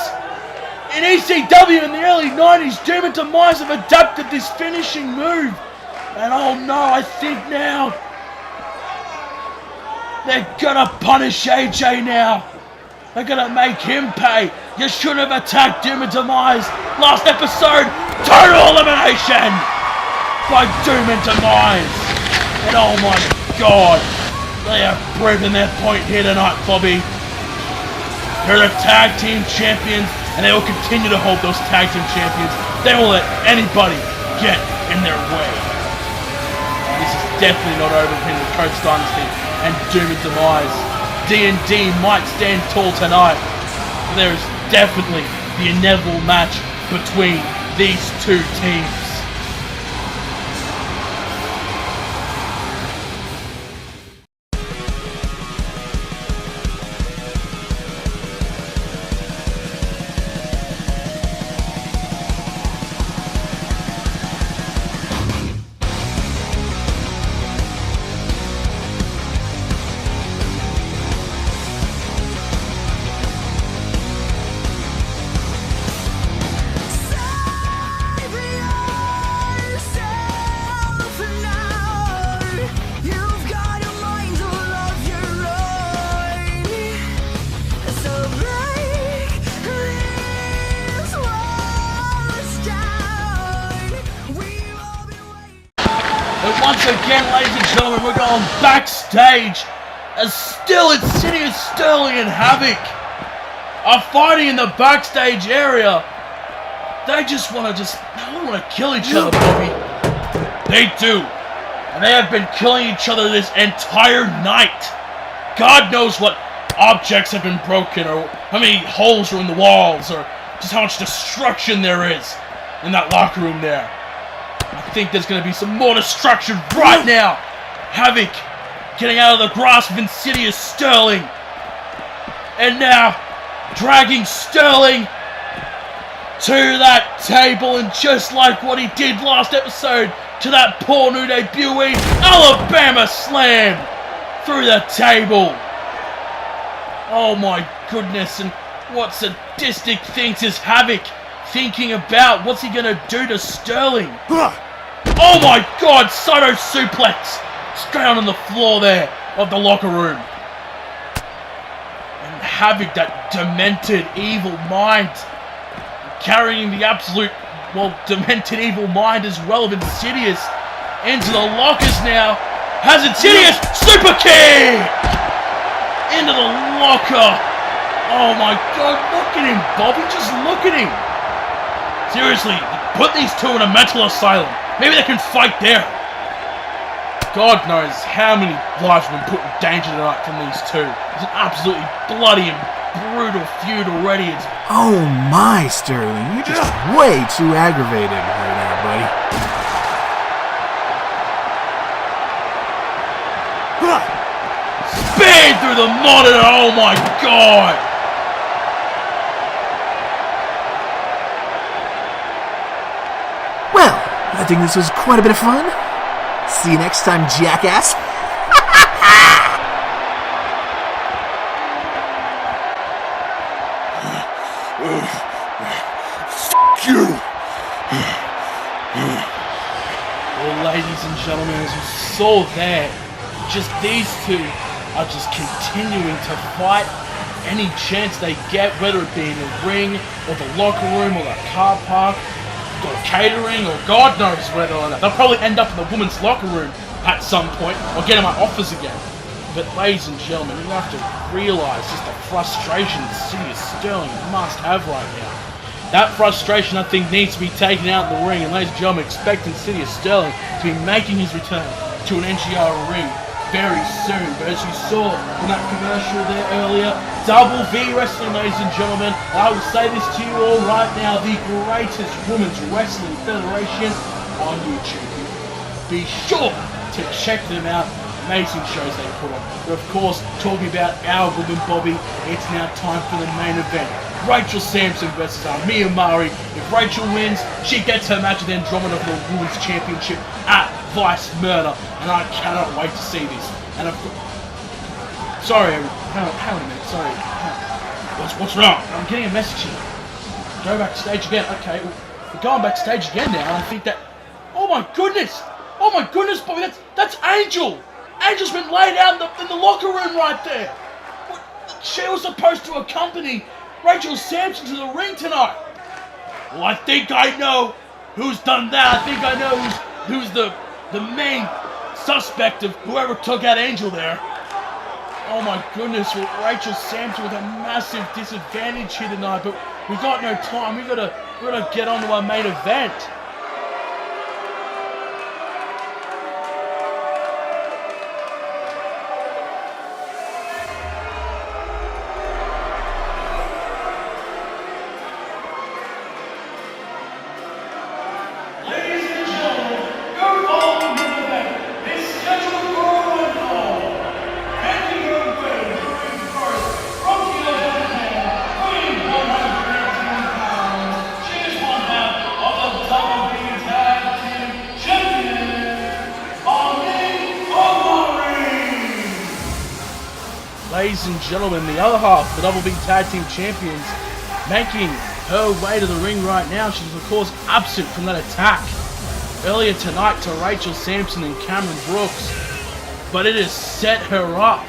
in ECW in the early 90s. Doom and Demise have adapted this finishing move. And oh no, I think now they're gonna punish AJ now. They're gonna make him pay. You should have attacked Doom and Demise last episode. Total elimination by Doom and Demise. And oh my god, they have proven their point here tonight, Bobby. They're the tag team champions, and they will continue to hold those tag team champions. They won't let anybody get in their way. This is definitely not over between the Kurtz Dynasty and Doom and Demise. D&D might stand tall tonight, but there is definitely the inevitable match between these two teams. Once again, ladies and gentlemen, we're going backstage as still Insidious, Stylin, and Havoc are fighting in the backstage area. They just want to kill each other, Bobby. They do. And they have been killing each other this entire night. God knows what objects have been broken, or how many holes are in the walls, or just how much destruction there is in that locker room there. I think there's going to be some more destruction right now. Havoc getting out of the grasp of Insidious Stylin. And now dragging Stylin to that table, and just like what he did last episode to that poor new debutee, Alabama Slam through the table. Oh my goodness, and what sadistic things is Havoc thinking about? What's he gonna do to Stylin? Oh my god, Sato suplex straight on the floor there of the locker room. And Havoc, that demented evil mind, carrying the absolute, demented evil mind as well of Insidious into the lockers now. Has Insidious super kick into the locker. Oh my god, look at him, Bobby, just look at him. Seriously, put these two in a mental asylum. Maybe they can fight there. God knows how many lives have been put in danger tonight from these two. It's an absolutely bloody and brutal feud already. Oh my, Stylin, you're just way too aggravated right now, buddy. Spin through the monitor, oh my god! Well, I think this was quite a bit of fun. See you next time, jackass. F*** you! Well, ladies and gentlemen, as you saw there, just these two are just continuing to fight any chance they get, whether it be in the ring, or the locker room, or the car park, or catering, or God knows whether or not. They'll probably end up in the women's locker room at some point, or get in my office again. But ladies and gentlemen, you have to realise just the frustration Insidious Stylin must have right now. That frustration, I think, needs to be taken out in the ring. And ladies and gentlemen, expecting City of Stylin to be making his return to an NGR ring very soon. But as you saw in that commercial there earlier, Double V Wrestling, ladies and gentlemen. And I will say this to you all right now, the greatest women's wrestling federation on YouTube. Be sure to check them out. Amazing shows they put on. But of course, talking about our woman Bobby, it's now time for the main event. Rachel Sampson versus Mia Mari. If Rachel wins, she gets her match with Andromeda for the Women's Championship at Vice Murder. And I cannot wait to see this. And of course, sorry, hang on a minute, sorry. What's wrong? I'm getting a message here. Go backstage again. Okay, we're going backstage again now, and I think that, oh my goodness, Bobby, that's Angel. Angel's been laid out in the locker room right there. She was supposed to accompany Rachel Sampson to the ring tonight. Well, I think I know who's done that. I think I know who's the main suspect of whoever took out Angel there. Oh my goodness, Rachel Sampson with a massive disadvantage here tonight, but we got no time. We gotta get on to our main event. Ladies and gentlemen, the other half, the Double B Tag Team Champions, making her way to the ring right now. She's of course absent from that attack earlier tonight to Rachel Sampson and Cameron Brooks, but it has set her up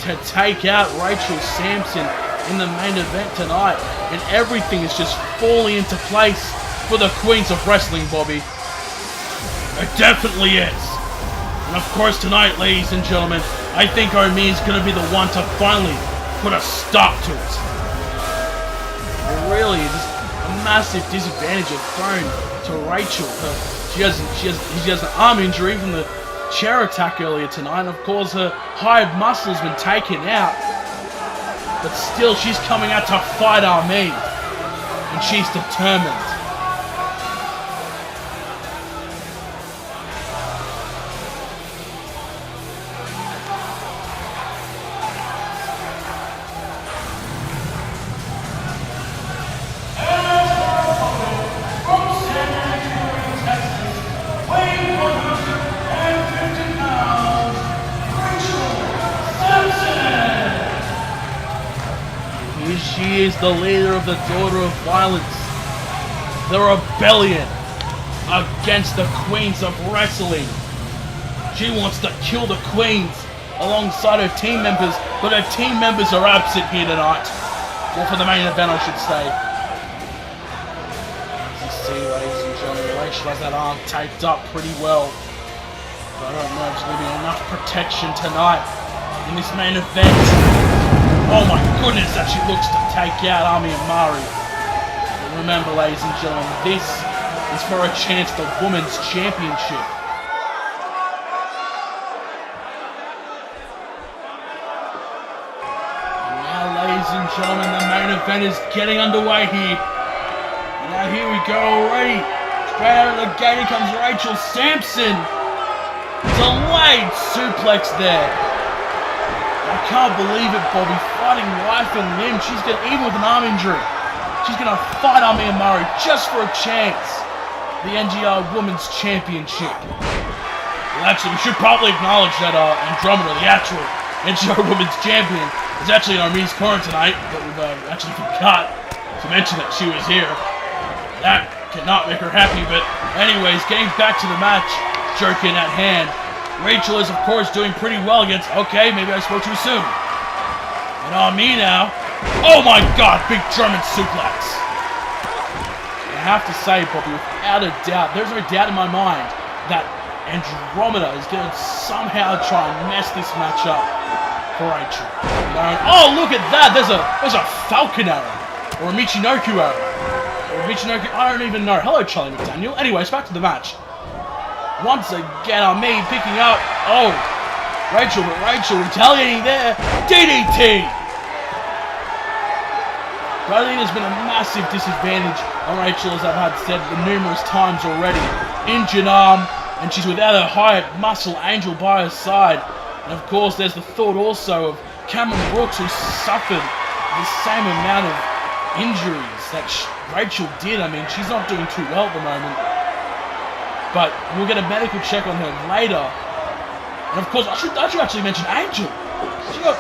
to take out Rachel Sampson in the main event tonight, and everything is just falling into place for the Queens of Wrestling, Bobby. It definitely is. And of course tonight, ladies and gentlemen, I think Omi is going to be the one to finally put a stop to it. But really, just a massive disadvantage is thrown to Rachel. She has an arm injury from the chair attack earlier tonight, and of course her hide muscle's been taken out. But still, she's coming out to fight Omi, and she's determined. She is the leader of the Daughter of Violence, the rebellion against the Queens of Wrestling. She wants to kill the Queens alongside her team members, but her team members are absent here tonight. Well, for the main event, I should say. As you see, ladies and gentlemen, Rachel has that arm taped up pretty well. But I don't know if there's going to be enough protection tonight in this main event. Oh my goodness, that she looks to take out Ami and Mari. But remember, ladies and gentlemen, this is for a chance at the Women's Championship. And now, ladies and gentlemen, the main event is getting underway here. And now here we go already. Straight out of the gate, here comes Rachel Sampson. Delayed suplex there. I can't believe it, Bobby. Fighting life and limb. She's going to, even with an arm injury, she's going to fight Ami and Mari just for a chance. The NGR Women's Championship. Well, actually, we should probably acknowledge that Andromeda, the actual NGR Women's Champion, is actually in Armin's corner tonight, but we've actually forgot to mention that she was here. That cannot make her happy, but anyways, getting back to the match, jerking at hand. Rachel is, of course, doing pretty well against... Okay, maybe I spoke too soon. And on me now. Oh my god, big German suplex. I have to say, Bobby, without a doubt, there's no doubt in my mind that Andromeda is going to somehow try and mess this match up for Rachel. Oh, look at that. There's a Falcon arrow. Or a Michinoku arrow. Michinoku, I don't even know. Hello, Charlie McDaniel. Anyways, back to the match. Once again, me picking up. Oh, Rachel retaliating there. DDT. But I think there's been a massive disadvantage on Rachel, as I've had said numerous times already. Injured arm, and she's without her hired muscle angel by her side. And of course, there's the thought also of Cameron Brooks, who suffered the same amount of injuries that Rachel did. I mean, she's not doing too well at the moment. But we'll get a medical check on her later. And of course, I should actually mention Angel. She got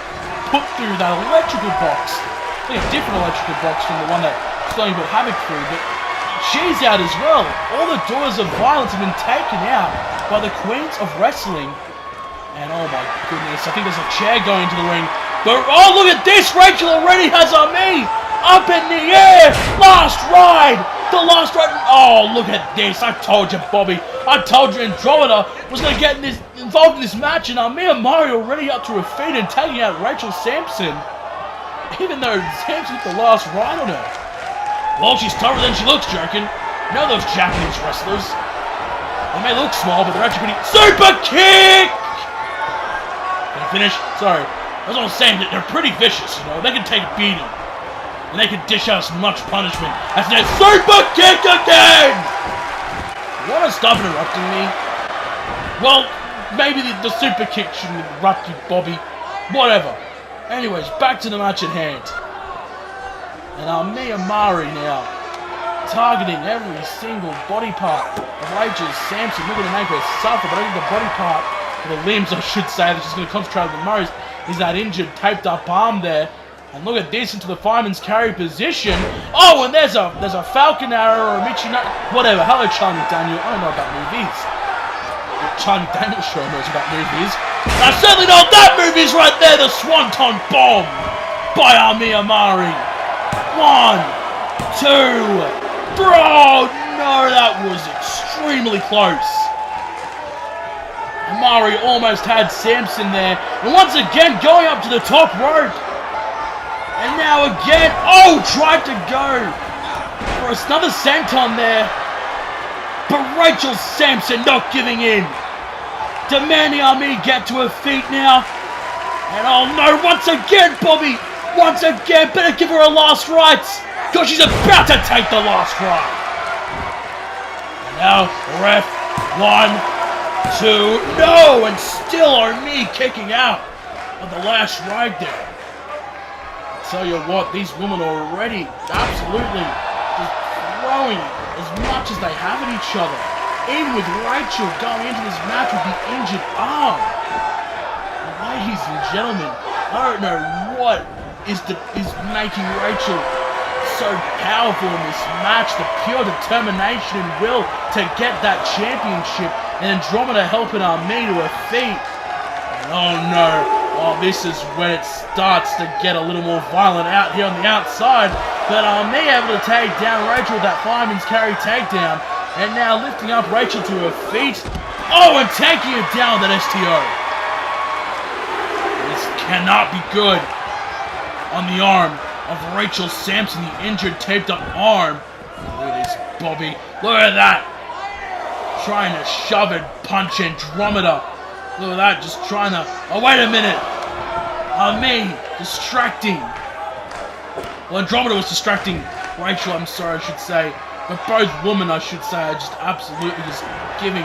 put through that electrical box. I think a different electrical box from the one that Stylin put Havoc through. But she's out as well. All the doors of violence have been taken out by the Queens of Wrestling. And oh my goodness, I think there's a chair going to the ring. But oh, look at this! Rachel already has me up in the air! Last ride! The last ride! Oh, look at this! I told you, Bobby. I told you Andromeda was going to get involved in this match, and me and Mario already up to her feet and taking out Rachel Sampson. Even though Sampson hit the last ride on her. Well, she's tougher than she looks, jerkin. You know those Japanese wrestlers? They may look small, but they're actually pretty... Super kick! Can I finish? Sorry. As I was saying, that they're pretty vicious, you know. They can take a beating. And they can dish out as much punishment as that super kick again! You want to stop interrupting me? Well, maybe the super kick shouldn't interrupt you, Bobby. Whatever. Anyways, back to the match at hand. And me and Mari now, targeting every single body part of Rachel Sampson. We're going to make her suffer, but I think the body part, or the limbs I should say, that she's going to concentrate on the most, is that injured, taped up arm there. And look at this, into the fireman's carry position. Oh, and there's a Falcon Arrow or a Michinoku, whatever. Hello, Charlie McDaniel. I don't know about movies. Well, Charlie McDaniel sure knows about movies. And I certainly know that movie's right there, the Swanton Bomb by Amari. 1, 2, bro! No, that was extremely close. Amari almost had Sampson there. And once again, going up to the top rope. And now again, oh, tried to go for another senton there. But Rachel Sampson not giving in. Demanding me get to her feet now. And oh no, once again, Bobby. Once again, better give her a last rites. Because she's about to take the last ride. And now, ref, 1, 2, no, and still me kicking out of the last ride there. I tell you what, these women are already absolutely just throwing as much as they have at each other. Even with Rachel going into this match with the injured arm. And ladies and gentlemen, I don't know what is making Rachel so powerful in this match. The pure determination and will to get that championship. And Andromeda helping me to her feet. And oh no, oh, this is when it starts to get a little more violent out here on the outside. But me able to take down Rachel with that fireman's carry takedown. And now lifting up Rachel to her feet. Oh, and taking her down with that STO. This cannot be good on the arm of Rachel Sampson, the injured, taped up arm. Look at this, Bobby. Look at that. Trying to shove and punch Andromeda. Look at that, just trying to... Oh, wait a minute. Me distracting. Well, Andromeda was distracting Rachel, I'm sorry, I should say. But both women, I should say, are just absolutely just giving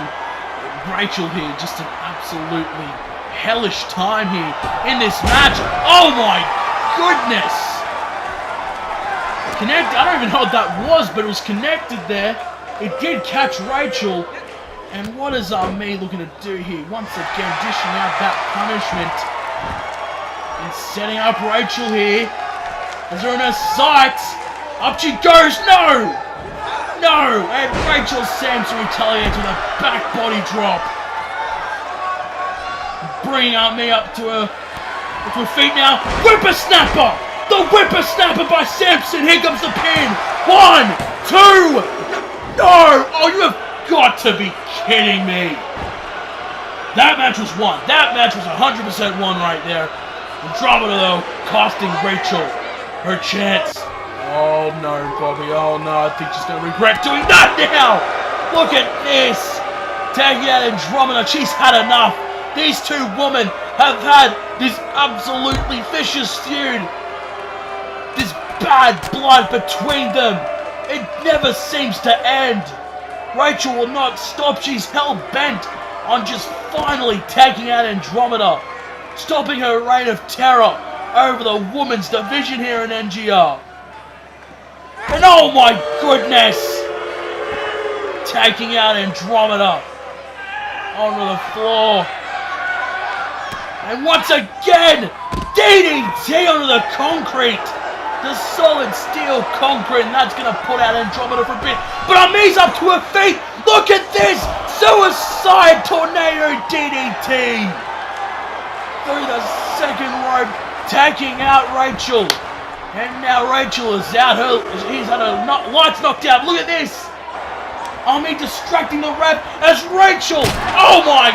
Rachel here just an absolutely hellish time here in this match. Oh my goodness! Connected, I don't even know what that was, but it was connected there. It did catch Rachel. And what is me looking to do here? Once again, dishing out that punishment. And setting up Rachel here. As her in her sights. Up she goes. No! No! And Rachel Sampson retaliates with a back body drop. Bringing me up to her feet now. Whippersnapper! The whippersnapper by Sampson. Here comes the pin. 1, 2. No! Oh, you have got to be kidding me. That match was won. That match was 100% won right there. Andromeda, though, costing Rachel her chance. Oh no, Bobby, oh no, I think she's going to regret doing that now! Look at this! Taking out Andromeda, she's had enough! These two women have had this absolutely vicious feud. This bad blood between them. It never seems to end. Rachel will not stop. She's hell-bent on just finally taking out Andromeda, stopping her reign of terror over the women's division here in NGR. And oh my goodness! Taking out Andromeda onto the floor. And once again, DDT onto the concrete. The solid steel concrete, and that's going to put out Andromeda for a bit. But Ami's up to her feet. Look at this! Suicide tornado DDT! Through the second rope, taking out Rachel. And now Rachel is out. He's had her lights knocked out. Look at this! Ami distracting the ref as Rachel. Oh my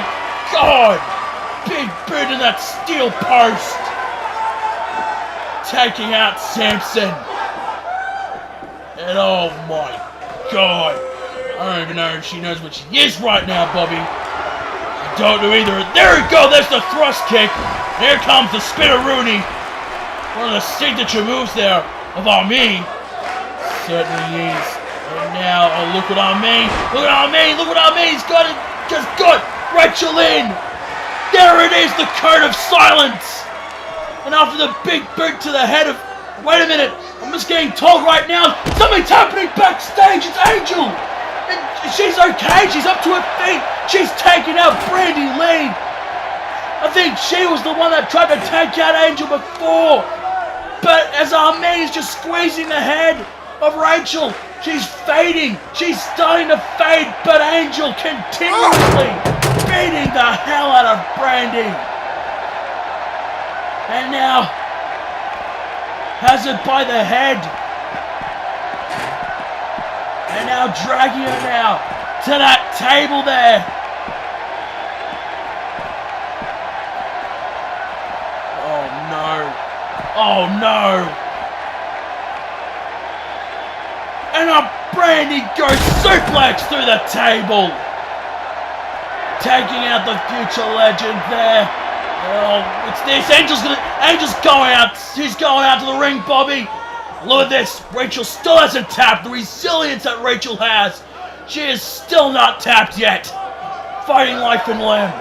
god! Big boot in that steel post. Taking out Sampson. And oh my god. I don't even know if she knows what she is right now, Bobby. I don't know either. There we go. There's the thrust kick. Here comes the spinneroonie. One of the signature moves there of Ami. Certainly is. And now, oh, look at Ami. Look at Ami. Look at Ami. He's got it. Just got Rachel in. There it is. The code of silence. And after the big boot to the head of... Wait a minute. I'm just getting told right now. Something's happening backstage. It's Angel. And she's okay. She's up to her feet. She's taking out Brandi Lee. I think she was the one that tried to take out Angel before. But as Ami is just squeezing the head of Rachel, she's fading. She's starting to fade. But Angel continuously beating the hell out of Brandi. And now has it by the head. And now dragging her now to that table there. Oh no. Oh no. And a Brandi goes suplex through the table. Taking out the future legend there. Oh, it's this. Angel's going out. He's going out to the ring, Bobby. Look at this. Rachel still hasn't tapped. The resilience that Rachel has. She is still not tapped yet. Fighting life and limb.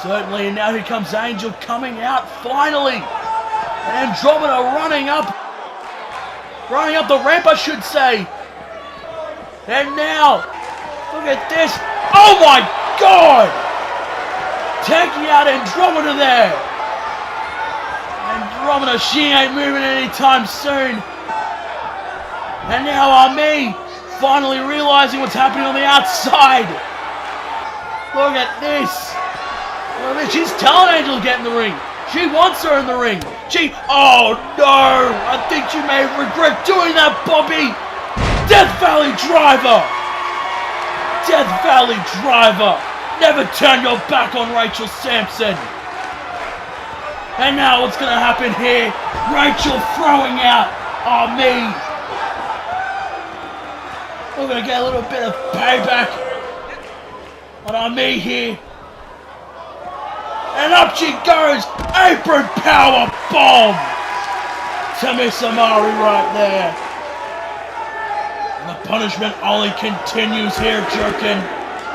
Certainly, and now here comes Angel coming out finally. And Andromeda running up the ramp, I should say. And now, look at this. Oh my god! Taking out Andromeda there. Andromeda, she ain't moving anytime soon. And now Ami finally realizing what's happening on the outside. Look at this. Look at this. She's telling Angel to get in the ring. She wants her in the ring. Oh no. I think you may regret doing that, Bobby. Death Valley Driver. Death Valley Driver. Never turn your back on Rachel Sampson. And now what's going to happen here? Rachel throwing out Ami. We're going to get a little bit of payback on Ami here. And up she goes. Apron power bomb. To Miss Amari right there. And the punishment only continues here, jerking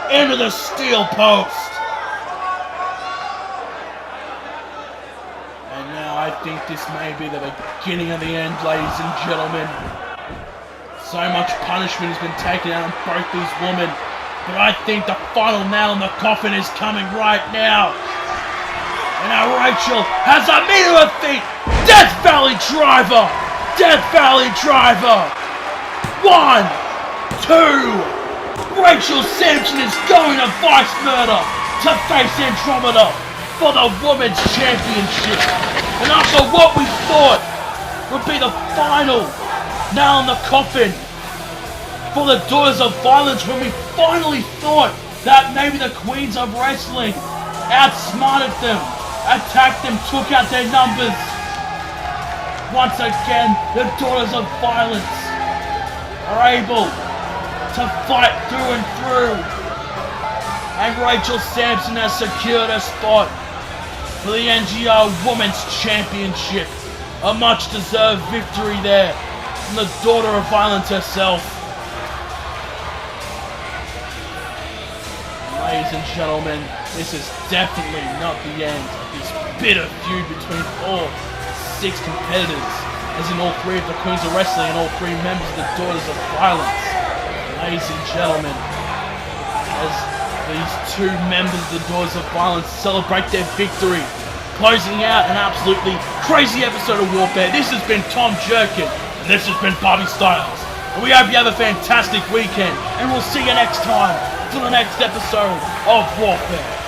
into the steel post. And now I think this may be the beginning of the end, ladies and gentlemen. So much punishment has been taken out on both these women, but I think the final nail in the coffin is coming right now. And now Rachel has Ami to her feet. Death Valley Driver! Death Valley Driver! 1, 2... Rachel Sampson is going to Vice Murder to face Andromeda for the Women's Championship. And after what we thought would be the final nail in the coffin for the Daughters of Violence, when we finally thought that maybe the Queens of Wrestling outsmarted them, attacked them, took out their numbers. once again, the Daughters of Violence are able to fight through and through. And Rachel Sampson has secured a spot for the NGR Women's Championship. A much-deserved victory there from the Daughter of Violence herself. Ladies and gentlemen, this is definitely not the end of this bitter feud between all 6 competitors, as in all 3 of the Queens of Wrestling and all 3 members of the Daughters of Violence. Ladies and gentlemen, as these 2 members of the Daughters of Violence celebrate their victory, closing out an absolutely crazy episode of Warfare. This has been Tom Jerkin, and this has been Bobby Styles. And we hope you have a fantastic weekend, and we'll see you next time for the next episode of Warfare.